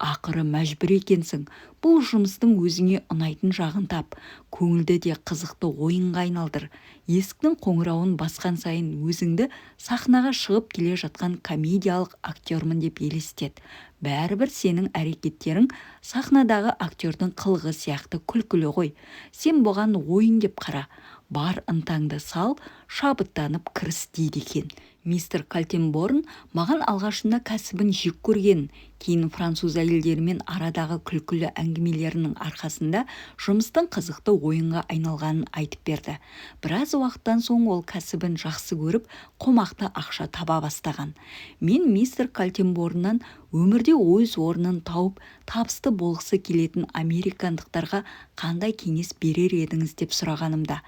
A: Ақыры мәжбүр екенсің. Бұл жұмыстың өзіңе ұнайтын жағын тап. Көңілді де қызықты ойынға айналдыр. Есіктің қоңырауын басқан сайын өзіңді сахнаға шығып келе жатқан комедиялық актермін деп елестет. Бәрібір сенің әрекеттерің сахнадағы актердің қылығы сияқты күлкілі ғой. Сен бұған ойын деп қара. Бар ынтаңды сал, шабыттанып кіріс дейді екен. Мистер Калтенборн маған алғашында кәсібін жек көргенін, кейін француз әйелдерімен арадағы күлкілі әңгімелерінің арқасында жұмыстың қызықты ойынға айналғанын айтып берді. Біраз уақыттан соң ол кәсібін жақсы көріп, қомақты ақша таба бастаған. Мен мистер Калтенборннан өмірде өз орнын тауып, табысты болғысы келетін американдықтарға қандай кеңес берер едіңіз деп сұрағанымда,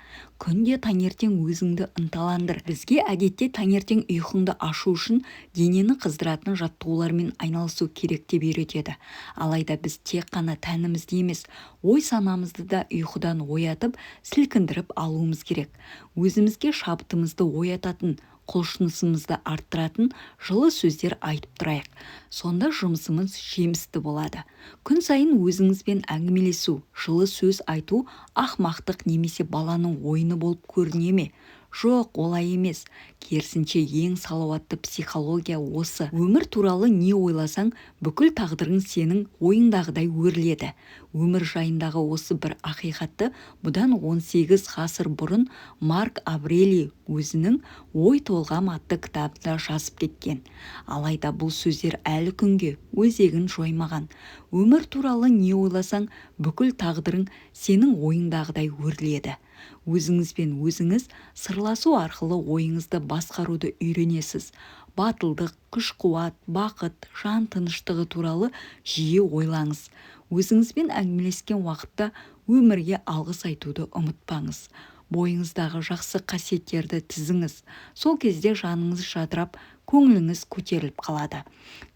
A: күнде таңертең өзіңді ынталандыр. Бізге әдетте таңертең ұйқыңды ашу үшін денені қыздыратын жаттығулармен айналысу керек деп үйретеді. Алайда біз тек қана тәнімізді емес, ой санамызды да ұйқыдан оятып, сілкіндіріп алуымыз керек. Өзімізге шабытымызды оятатын, құлшынысымызды арттыратын жылы сөздер айтып тұрайық. Сонда жұмысымыз жемісті болады. Күн сайын өзіңізбен әңгімелесу, жылы сөз айту ақымақтық немесе баланың ойыны болып көріне ме? Жоқ, олай емес. Керісінше ең салауатты психология осы. Өмір туралы не ойласаң, бүкіл тағдырың сенің ойыңдағыдай өріледі. Өмір жайындағы осы бір ақиқатты бұдан 18 ғасыр бұрын Марк Аврелий өзінің «Ой толғам» атты кітабында жазып кеткен. Алайда бұл сөздер әлі күнге өзегін жоймаған. Өмір туралы не ойласаң, бүкіл тағдырың сенің ойыңдағыдай өріледі. Өзіңізбен өзіңіз сырласу арқылы ойыңызды басқаруды үйренесіз. Батылдық, күш-қуат, бақыт, жан тыныштығы туралы жиі ойлаңыз. Өзіңізбен әңгімелескен уақытта өмірге алғыс айтуды ұмытпаңыз. Бойыңыздағы жақсы қасиеттерді тізіңіз. Сол кезде жаныңыз жадырап, көңіліңіз көтеріліп қалады.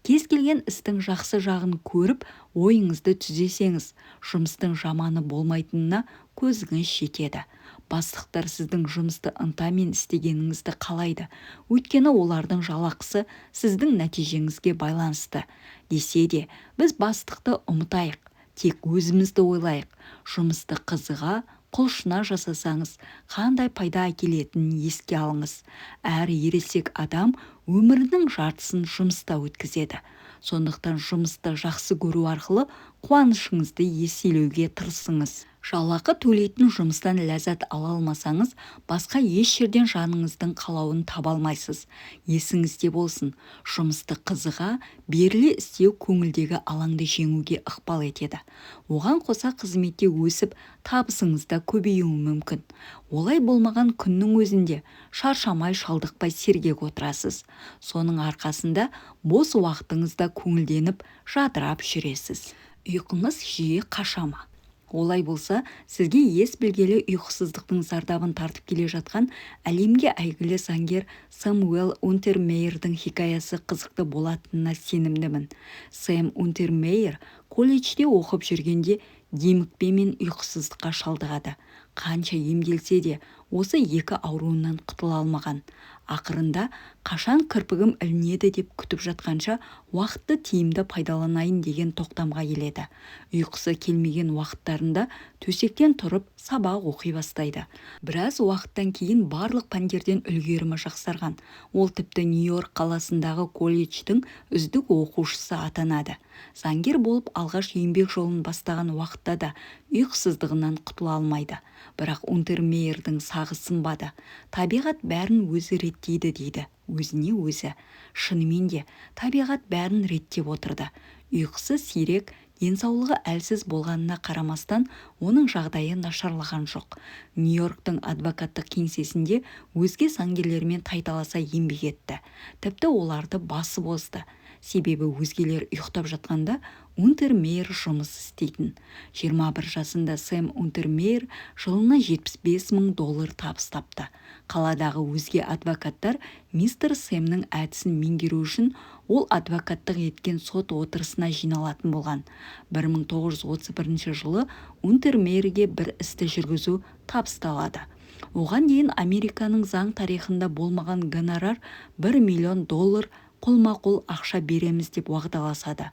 A: Кез келген істің жақсы жағын көріп, ойыңызды түзесеңіз, жұмыстың жаманы болмайтынына көзіңіз жетеді. Бастықтар сіздің жұмысты ынтамен істегеніңізді қалайды. Өйткені олардың жалақысы сіздің нәтижеңізге байланысты. Десе де, біз бастықты ұмытайық, тек өзімізді ойлайық. Жұмысты қызыға, құлшына жасасаңыз, қандай пайда әкелетінін еске алыңыз. Әр ересек адам өмірінің жартысын жұмыста өткізеді. Сондықтан жұмысты жақсы көру арқылы қуанышыңызды еселеуге тырысыңыз. Жалақы төлейтін жұмыстан ләззат ала алмасаңыз, басқа еш жерден жаныңыздың қалауын таба алмайсыз. Есіңізде болсын, жұмысты қызыға, беріле істеу көңілдегі алаңды жеңуге ықпал етеді. Оған қоса қызметте өсіп, табысыңыз да көбеюі мүмкін. Олай болмаған күннің өзінде шаршамай шалдықпай сергек отырасыз. Соның арқасында бос уақытыңызда көңілденіп, жадырап жүресіз. Ұйқыңыз жиі қаша ма? Олай болса, сізге ес білгелі ұйқысыздықтың зардабын тартып келе жатқан әлемге әйгілі заңгер Сэмюэл Унтермейердің хикаясы қызықты болатынына сенімдімін. Сэм Унтермейер колледжде оқып жүргенде демікпе мен ұйқысыздыққа шалдығады. Қанша емделсе де, осы екі ауруынан құтыла алмаған. Ақырында қашан кірпігім ілінеді деп күтіп жатқанша уақытты тиімді пайдаланайын деген тоқтамға келеді. Ұйқысы келмеген уақыттарында төсектен тұрып сабақ оқи бастайды. Біраз уақыттан кейін барлық пәндерден үлгерімі жақсарған. Ол тіпті Нью-Йорк қаласындағы колледждің үздік оқушысы атанады. Заңгер болып алғаш еңбек жолын бастаған уақытта да ұйқысыздығынан құтыла алмайды. Бірақ Унтермейердің сағы сынбады. Табиғат бәрін өзі реттейді дейді. Өзіне өзі. Шынымен де, табиғат бәрін реттеп отырды. Ұйқысы сирек, денсаулығы әлсіз болғанына қарамастан, оның жағдайы нашарлаған жоқ. Нью-Йорктың адвокаттық кеңсесінде өзге заңгерлермен тайталаса еңбек етті. Тіпті оларды басып озды. Себебі өзгелер ұйықтап жатқанда Унтермейер жұмыс істейтін. 21 жасында Сэм Унтермейер жылына $75,000 табыс тапты. Қаладағы өзге адвокаттар мистер Сэмнің әдісін меңгеру үшін ол адвокаттық еткен сот отырысына жиналатын болған. 1931 жылы Унтермейерге бір істі жүргізу табысталады. Оған дейін Американың заң тарихында болмаған гонорар $1 миллион қолма-қол ақша береміз деп уағдаласады.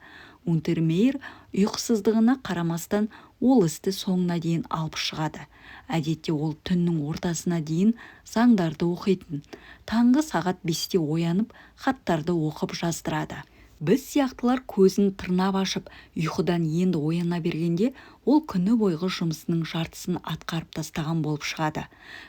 A: Унтермейер ұйқысыздығына қарамастан ол істі соңына дейін алып шығады. Әдетте ол түннің ортасына дейін заңдарды оқитын. Таңғы сағат 5-те оянып, хаттарды оқып жаздырады. Біз сияқтылар көзін тырнап ашып, ұйқыдан енді ояна бергенде, ол күні бойғы жұмысының жартысын атқарып тастаған болып шығады.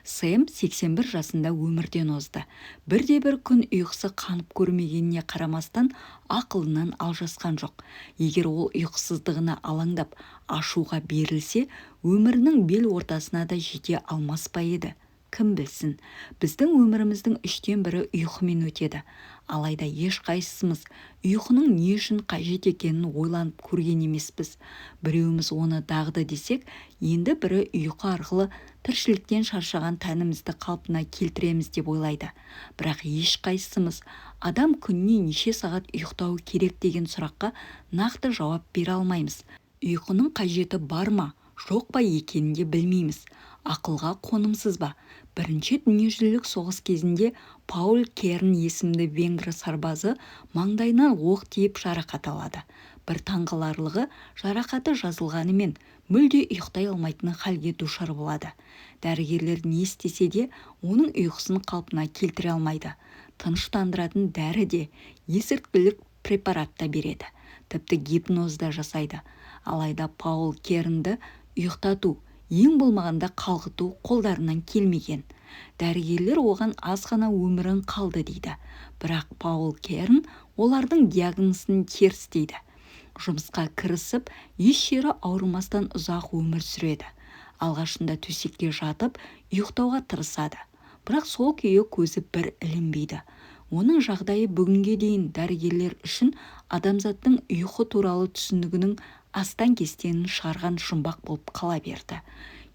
A: Сэм 81 жасында өмірден озды. Бірде-бір күн ұйқысы қанып көрмегеніне қарамастан ақылынан алжасқан жоқ. Егер ол ұйқысыздығына алаңдап, ашуға берілсе, өмірінің бел ортасына да жете алмас па еді? Кім білсін, біздің өміріміздің 1/3 ұйқымен өтеді. Алайда ешқайсымыз ұйқының не үшін қажет екенін ойланып көрген емеспіз. Біреуіміз оны дағды десек, енді бірі ұйқы арқылы тіршіліктен шаршаған тәнімізді қалпына келтіреміз деп ойлайды. Бірақ ешқайсымыз адам күніне неше сағат ұйықтауы керек деген сұраққа нақты жауап бере алмаймыз. Ұйқының қажеті бар ма, жоқ па екенін де білмейміз. Ақылға қонымсыз ба? Бірінші дүниежүзілік соғыс кезінде Пауль Керн есімді венгр сарбазы маңдайынан оқ тиіп жарақат алады. Бір таңғаларлығы, жарақаты жазылғанымен мүлде ұйықтай алмайтын халге душар болады. Дәрігерлер не істесе де оның ұйқысын қалпына келтіре алмайды. Тыныштандыратын дәрі де, есірткілік препарат та береді. Тіпті гипноз да жасайды. Алайда Паул Кернді ұйықтату, ең болмағанда қалғыту қолдарынан келмеген. Дәрігерлер оған аз ғана өмірін қалды дейді. Бірақ Паул Керн олардың диагнозын теріс дейді. Жұмысқа кірісіп, еш жері ауырмастан ұзақ өмір сүреді. Алғашында төсекке жатып, ұйықтауға тырысады. Бірақ сол күйі көзі бір ілінбейді. Оның жағдайы бүгінге дейін дәрігерлер үшін адамзаттың ұйқы туралы түсінігінің астан-кестенін шығарған жұмбақ болып қала берді.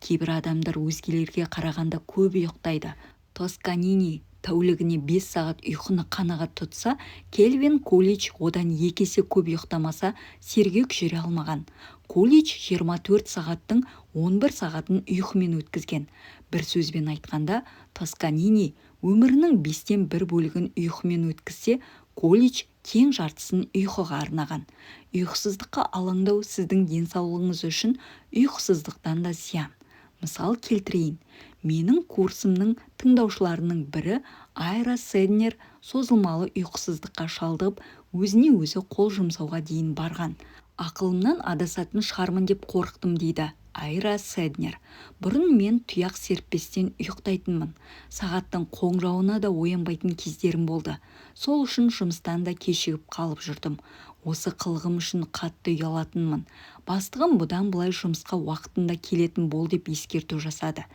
A: Кейбір адамдар өзгелерге қарағанда көп ұйықтайды. Тосканини тәулігіне 5 сағат ұйқыны қанағат тұтса, Кельвин Кулич одан 2 есе көп ұйықтамаса сергек жүре алмаған. Кулич 24 сағаттың 11 сағатын ұйқымен өткізген. Бір сөзбен айтқанда, Тосканини өмірінің 5-тен 1 бөлігін ұйқымен өткізсе, Кулич тең жартысын ұйқыға арнаған. Ұйқысыздыққа алаңдау сіздің денсаулығыңыз үшін ұйқысыздықтан да зиян. Мысал келтірейін. Менің курсымның тыңдаушыларының бірі Айра Седнер созылмалы ұйқысыздыққа шалдығып, өзіне өзі қол жұмсауға дейін барған. Ақылымнан адасатын шығармын деп қорықтым дейді Айра Седнер. Бұрын мен тұяқ серппестен ұйықтайтынмын. Сағаттың қоңырауына да оянбайтын кездерім болды. Сол үшін жұмыстан да кешігіп қалып жүрдім. Осы қылығым үшін қатты ұялатынмын. Бастығым бұдан былай жұмысқа уақытында келетін бол деп ескерту жасады.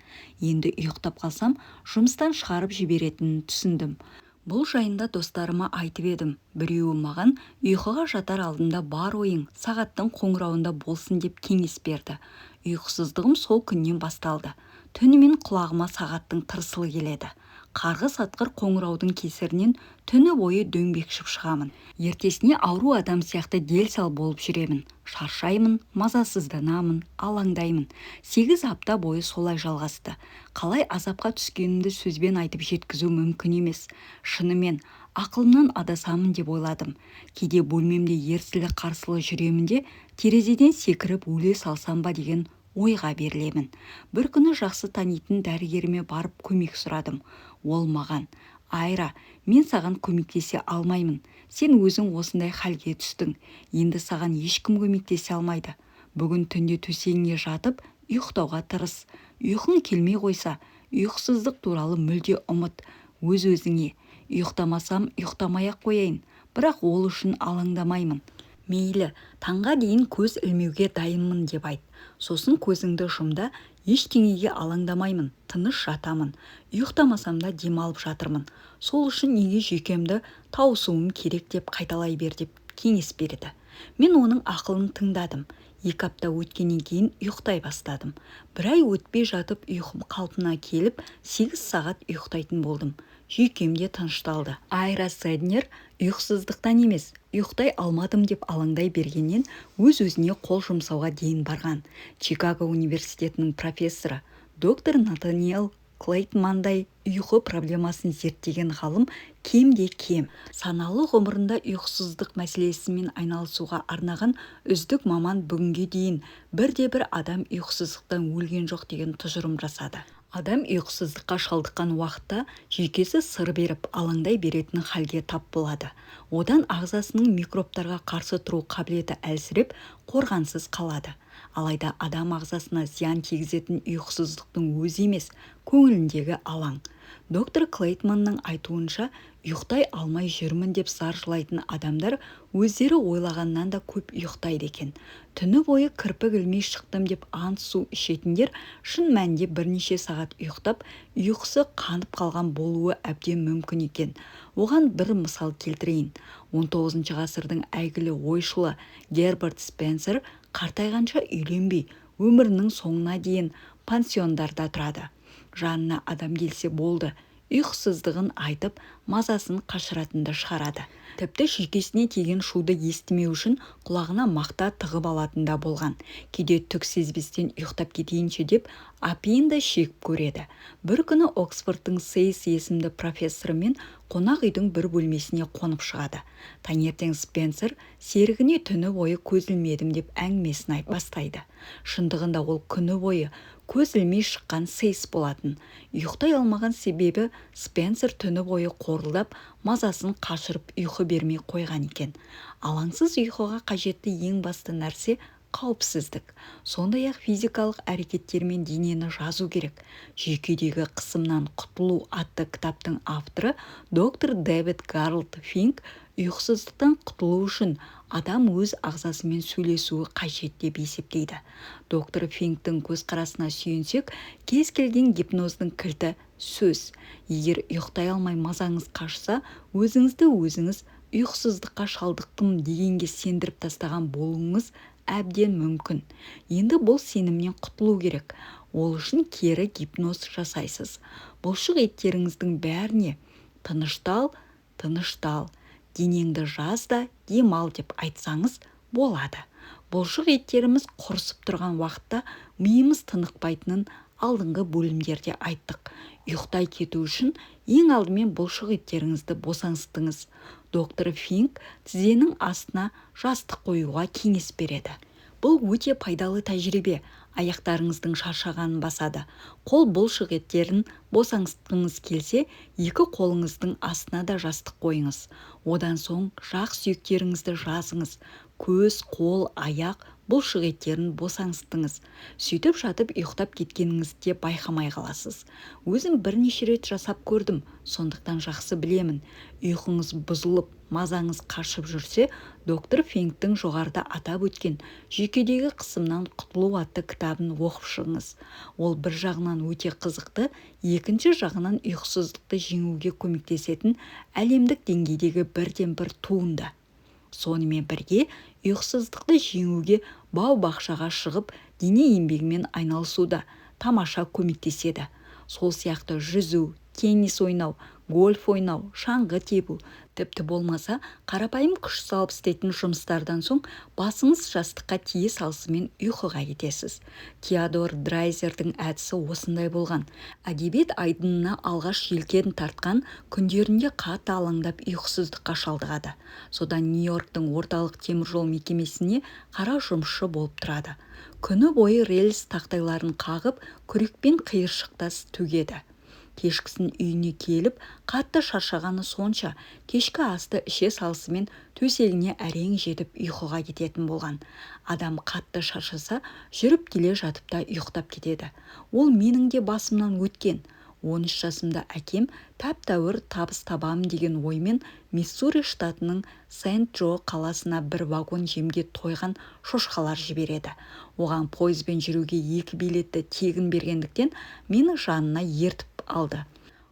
A: Енді ұйықтап қалсам, жұмыстан шығарып жіберетінін түсіндім. Бұл жайында достарыма айтып едім. Біреуі маған ұйқыға жатар алдында бар ойың сағаттың қоңырауында болсын деп кеңес берді. Ұйқысыздығым сол күннен басталды. Түнімен құлағыма сағаттың тырсылы келеді. Қарғыс атқыр қоңыраудың кесірінен түні бойы дөңбекшіп шығамын. Ертесіне ауру адам сияқты дел-сал болып жүремін. Шаршаймын, мазасызданамын, алаңдаймын. 8 апта бойы солай жалғасты. Қалай азапқа түскенімді сөзбен айтып жеткізу мүмкін емес. Шынымен, ақылымнан адасамын деп ойладым. Кейде бөлмемде ерсілі-қарсылы жүремін де, терезеден секіріп өле салсам ба деген ойға берілемін. Бір күні жақсы танитын дәрігеріме барып көмек сұрадым. Ол маған: Айра, мен саған көмектесе алмаймын. Сен өзің осындай халге түстің. Енді саған ешкім көмектесе алмайды. Бүгін түнде төсегіңе жатып, ұйықтауға тырыс. Ұйқың келмей қойса, ұйқысыздық туралы мүлде ұмыт. Өз-өзіңе: ұйықтамасам ұйықтамай-ақ қояйын, бірақ ол үшін алаңдамаймын. Мейлі, таңға дейін көз ілмеуге дайынмын деп айт. Сосын көзіңді жұмда, ештеңеге алаңдамаймын, тыныш жатамын. Ұйықтамасам да демалып жатырмын. Сол үшін неге жүйкемді тауысуым керек деп қайталай бер деп кеңес берді. Мен оның ақылын тыңдадым. 2 апта өткеннен кейін ұйықтай бастадым. Бір ай өтпей жатып ұйқым қалпына келіп, 8 сағат ұйықтайтын болдым. Жүйкемде тынышталды. Айра Седнер ұйқысыздықтан емес, ұйықтай алмадым деп алаңдай бергеннен өз-өзіне қол жұмсауға дейін барған. Чикаго университетінің профессоры доктор Натаниэл Клейтмандай ұйқы проблемасын зерттеген ғалым кем-де-кем саналы ғұмырында ұйқысыздық мәселесімен айналысуға арнаған үздік маман бүгінге дейін бірде-бір адам ұйқысыздықтан өлген жоқ деген тұжырым жасады. Адам ұйқысыздыққа шалдыққан уақытта жүйкесі сыр беріп, алаңдай беретін халге тап болады. Одан ағзасының микробтарға қарсы тұру қабілеті әлсіреп, қорғансыз қалады. Алайда адам ағзасына зиян тигізетін ұйқысыздықтың өзі емес, көңіліндегі алаң. Доктор Клейтманның айтуынша, ұйықтай алмай жүрмін деп зар жылайтын адамдар өздері ойлағаннан да көп ұйықтайды екен. Түні бойы кірпік ілмей шықтым деп ант су ішетіндер шын мәнінде бірнеше сағат ұйықтап, ұйқысы қанып қалған болуы әбден мүмкін екен. Оған бір мысал келтірейін. 19 ғасырдың әйгілі ойшылы Герберт Спенсер қартайғанша үйленбей, өмірінің соңына дейін пансиондарда тұрады. Жанына адам келсе болды, ұйқысыздығын айтып мазасын қашыратынды шығарады. Тіпті жүйкесіне тиген шуды естімеу үшін құлағына мақта тығып алатын да болған. Кейде түк сезбестен ұйықтап кетейінші деп апиын да шегіп көреді. Бір күні Оксфордтың Сейс есімді профессорымен қонақ үйдің бір бөлмесіне қонып шығады. Таңертең Спенсер серігіне түні бойы көз ілмедім деп әңгімесін бастайды. Шындығында ол күні бойы көз ілмей шыққан Сейс болатын. Ұйықтай алмаған себебі Спенсер түні бойы қорылдап, мазасын қашырып ұйқы бермей қойған екен. Алаңсыз ұйқыға қажетті ең басты нәрсе қауіпсіздік. Сондай-ақ физикалық әрекеттермен денені жазу керек. Жүйкедегі қысымнан құтылу атты кітаптың авторы доктор Дэвид Гарольд Финк ұйқысыздықтан құтылу үшін адам өз ағзасымен сөйлесуі қажет деп есептейді. Доктор Финктің көзқарасына сүйенсек, кез келген гипноздың кілті сөз. Егер ұйықтай алмай мазаңыз қашса, өзіңізді өзіңіз ұйқысыздыққа шалдықтым дегенге сендіріп тастаған болуыңыз әбден мүмкін. Енді бұл сенімнен құтылу керек. Ол үшін кері гипноз жасайсыз. Бұлшық еттеріңіздің бәріне тыныштал, тыныштал, денеңді жаз да демал деп айтсаңыз болады. Бұлшық еттеріміз құрысып тұрған уақытта миымыз тынықпайтынын алдыңғы бөлімдерде айттық. Ұйықтай кету үшін ең алдымен бұлшық еттеріңізді босаңсытыңыз. Доктор Финк тізенің астына жастық қоюға кеңес береді. Бұл өте пайдалы тәжірибе. Аяқтарыңыздың шаршағанын басады. Қол бұлшық еттерін босаңсытқыңыз келсе, екі қолыңыздың астына да жастық қойыңыз. Одан соң жақ сүйектеріңізді жазыңыз. Көз, қол, аяқ бұлшық еттерін босаңсытыңыз. Сөйтіп жатып ұйықтап кеткеніңізде байқамай қаласыз. Өзім бірнеше рет жасап көрдім, сондықтан жақсы білемін. Ұйқыңыз бұзылып, мазаңыз қашып жүрсе, доктор Финктің жоғарыда атап өткен жүйкедегі қысымнан құтылу атты кітабын оқып шығыңыз. Ол бір жағынан өте қызықты, екінші жағынан ұйқысыздықты жеңуге көмектесетін әлемдік деңгейдегі бірден бір туынды. Сонымен бірге ұйқысыздықты жеңуге бау-бақшаға шығып, дене еңбегімен айналысуда тамаша көмектеседі. Сол сияқты жүзу, теннис ойнау, гольф ойнау, шаңғы тебу, тіпті болмаса қарапайым күш салып істейтін жұмыстардан соң басыңыз жастыққа тие салысымен ұйқыға кетесіз. Теодор Драйзердің әдісі осындай болған. Әдебиет айдынына алғаш желкен тартқан күндерінде қатты алаңдап ұйқысыздыққа шалдығады. Содан Нью-Йорктың орталық теміржол мекемесіне қара жұмысшы болып тұрады. Күні бойы рельс тақтайларын қағып, күрекпен қиыршықтас төгеді. Кешкісін үйіне келіп, қатты шаршағаны сонша, кешкі асты іше салысымен төсегіне әрең жетіп ұйқыға кететін болған. Адам қатты шаршаса, жүріп келе жатып та ұйықтап кетеді. Ол менің де басымнан өткен. 13 жасымда әкем тәп-тәуір табыс табам деген оймен Миссури штатының Сент-Джо қаласына бір вагон жемге тойған шошқалар жібереді. Оған пойызбен жүруге 2 билетті тегін бергендіктен мені жанына ертіп алды.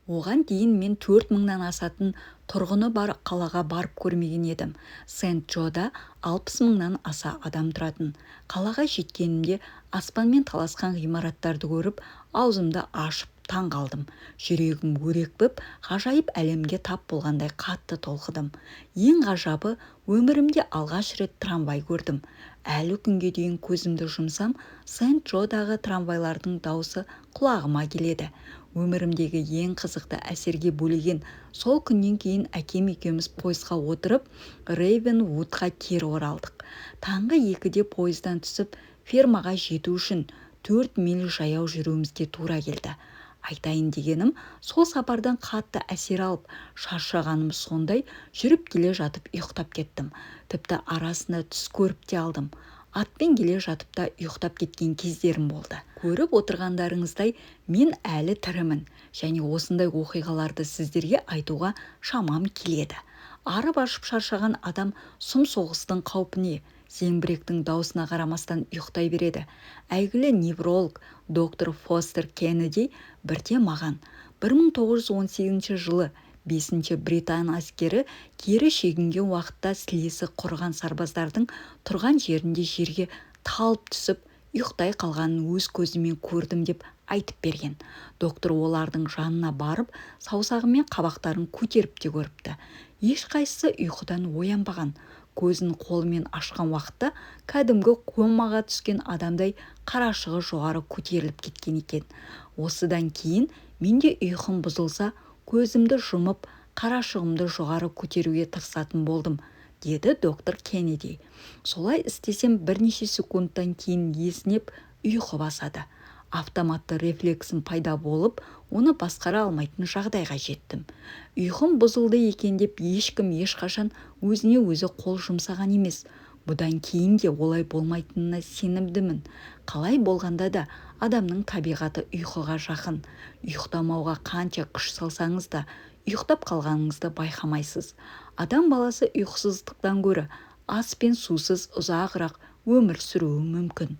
A: Оған дейін мен 4 мыңнан асатын тұрғыны бар қалаға барып көрмеген едім. Сент-Джода 60 мыңнан аса адам тұратын. Қалаға жеткенімде аспанмен таласқан ғимараттарды көріп, аузымды ашып таң қалдым. Жүрегім өрекпіп, ғажайып әлемге тап болғандай қатты толқыдым. Ең ғажабы, өмірімде алғаш рет трамвай көрдім. Әлі күнге дейін көзімді жұмсам, Сент-Джодағы трамвайлардың дауысы құлағыма келеді. Өмірімдегі ең қызықты әсерге бөлеген сол күннен кейін әкем екеуміз пойызға отырып, Рейвенвудқа кері оралдық. Таңғы 2-де пойыздан түсіп, фермаға жету үшін 4 миль жаяу жүруімізге тура келді. Айтайын дегенім, сол сапардан қатты әсер алып, шаршағаным сондай, жүріп келе жатып ұйықтап кеттім. Тіпті арасында түс көріп те алдым. Атпен келе жатып та ұйықтап кеткен кездерім болды. Көріп отырғандарыңыздай, мен әлі тірімін, және осындай оқиғаларды сіздерге айтуға шамам келеді. Арып ашып шаршаған адам сұм соғыстың қаупіне, зеңбіректің даусына қарамастан ұйықтай береді. Әйгілі невролог доктор Фостер Кеннеди бірде маған 1918 жылы 5-ші Британ әскері кері шегінген уақытта сілесі құрған сарбаздардың тұрған жерінде жерге талып түсіп ұйықтай қалғанын өз көзімен көрдім деп айтып берген. Доктор олардың жанына барып, саусағымен қабақтарын көтеріп те көріпті. Ешқайсысы ұйқыдан оянбаған. Көзін қолымен ашқан уақытта кәдімгі комаға түскен адамдай қарашығы жоғары көтеріліп кеткен екен. Осыдан кейін менде ұйқым бұзылса, көзімді жұмып, қарашығымды жоғары көтеруге тырысатын болдым, деді доктор Кеннеди. Солай істесем бірнеше секундтан кейін есінеп ұйқы басады. Автоматты рефлексім пайда болып, оны басқара алмайтын жағдайға жеттім. Ұйқым бұзылды екен деп ешкім ешқашан өзіне өзі қол жұмсаған емес. Бұдан кейін де олай болмайтынына сенімдімін. Қалай болғанда да адамның табиғаты ұйқыға жақын. Ұйықтамауға қанша күш салсаңыз да, ұйықтап қалғаныңызды байқамайсыз. Адам баласы ұйқысыздықтан гөрі ас пен сусыз ұзағырақ өмір сүруі мүмкін.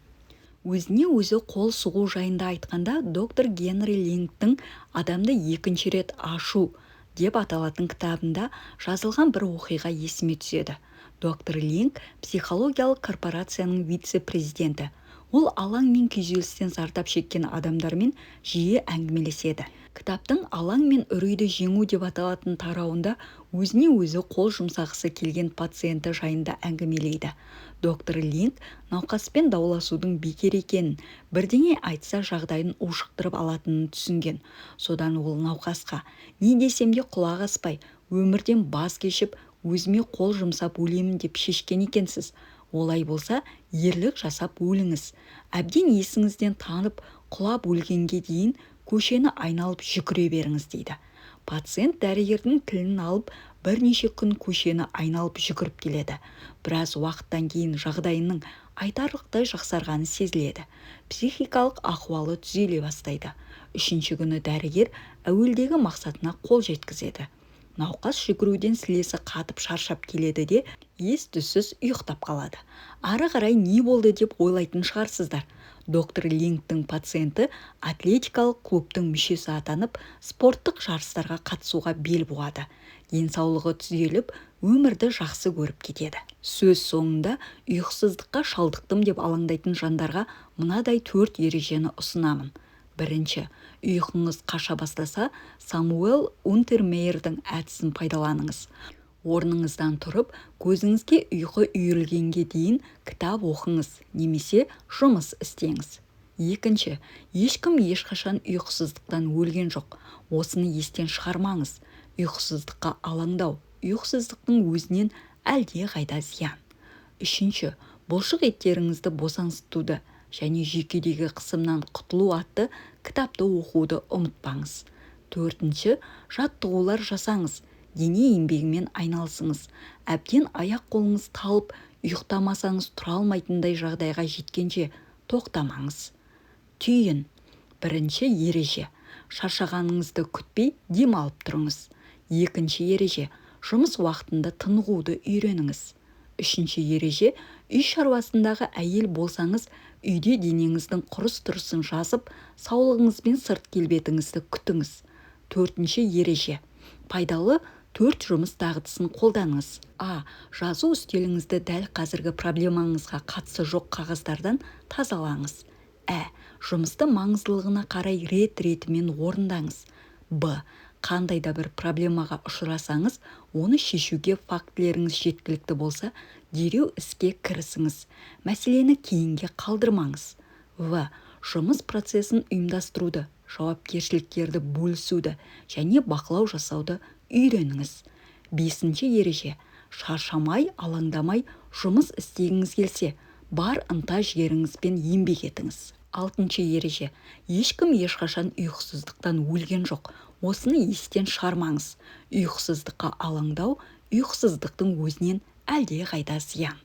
A: Өзіне өзі қол сұғу жайында айтқанда, доктор Генри Лингтің «Адамды екінші рет ашу» деп аталатын кітабында жазылған бір оқиға есіме түседі. Доктор Линг психологиялық корпорацияның вице-президенті. Ол алаң мен күйзелістен зардап шеккен адамдармен жиі әңгімелеседі. Кітаптың «Алаң мен үрейді жеңу» деп аталатын тарауында өзіне өзі қол жұмсағысы келген пациенті жайында әңгімелейді. Доктор Линг науқаспен дауласудың бекер екенін, бірдеңе айтса жағдайын ушықтырып алатынын түсінген. Содан ол науқасқа «Не десем де құлақ аспай, өмірден бас кешіп, өзіме қол жұмсап өлемін» деп шешкен екенсіз. Олай болса, ерлік жасап өліңіз. Әбден есіңізден танып, құлап өлгенге дейін көшені айналып жүгіре беріңіз, дейді. Пациент дәрігердің тілін алып, бірнеше күн көшені айналып жүгіріп келеді. Біраз уақыттан кейін жағдайының айтарлықтай жақсарғаны сезіледі. Психикалық ахуалы түзеле бастайды. Үшінші күні дәрігер әуелдегі мақсатына қол жеткізеді. Науқас жүгіруден сілесі қатып шаршап келеді де, ес-түссіз ұйықтап қалады. Ары қарай не болды деп ойлайтын шығарсыздар. Доктор Лингтің пациенті атлетикалық клубтың мүшесі атанып, спорттық жарыстарға қатысуға бел буады. Денсаулығы түзеліп, өмірді жақсы көріп кетеді. Сөз соңында ұйқысыздыққа шалдықтым деп алаңдайтын жандарға мынадай 4 ережені ұсынамын. Бірінші, ұйқыңыз қаша бастаса, Самуэль Унтермейердің әдісін пайдаланыңыз. Орныңыздан тұрып, көзіңізге ұйқы үйірілгенге дейін кітап оқыңыз, немесе жұмыс істеңіз. Екінші, ешкім ешқашан ұйқысыздықтан өлген жоқ. Осыны естен шығармаңыз. Ұйқысыздыққа алаңдау, ұйқысыздықтың өзінен әлде қайда зиян. Үшінші, бұлшық еттеріңізді босаңсытуды және жүйкедегі қысымнан құтылу атты кітапты оқуды ұмытпаңыз. Төртінші, жаттығулар жасаңыз. Дене еңбегімен айналысыңыз. Әбден аяқ қолыңыз талып, ұйықтамасаңыз тұра алмайтындай жағдайға жеткенше тоқтамаңыз. Түйін. Бірінші ереже. Шаршағаныңызды күтпей демалып тұрыңыз. Екінші ереже. Жұмыс уақытында тынығуды үйреніңіз. Үшінші ереже. Үй шаруасындағы әйел болсаңыз, үйде денеңіздің құрыс-тұрысын жазып, саулығыңыз бен сырт келбетіңізді күтіңіз. Төртінші ереже. Пайдалы 4 жұмыс дағдысын қолданыңыз. А. Жазу үстеліңізді дәл қазіргі проблемаңызға қатысы жоқ қағаздардан тазалаңыз. Ә. Жұмысты маңыздылығына қарай рет-ретімен орындаңыз. Б. Қандай да бір проблемаға ұшырасаңыз, оны шешуге фактілеріңіз жеткілікті болса, дереу іске кірісіңіз. Мәселені кейінге қалдырмаңыз. В. Жұмыс процесін ұйымдастыруды, жауапкершіліктерді бөлісуді және бақылау жасауды үйреніңіз. Бесінші ереже. Шаршамай, алаңдамай жұмыс істегіңіз келсе, бар ынта жігеріңізбен еңбек етіңіз. Алтыншы ереже. Ешкім ешқашан ұйқысыздықтан өлген жоқ. Осыны естен шығармаңыз. Ұйқысыздыққа алаңдау, ұйқысыздықтың өзінен әлде қайда зиян.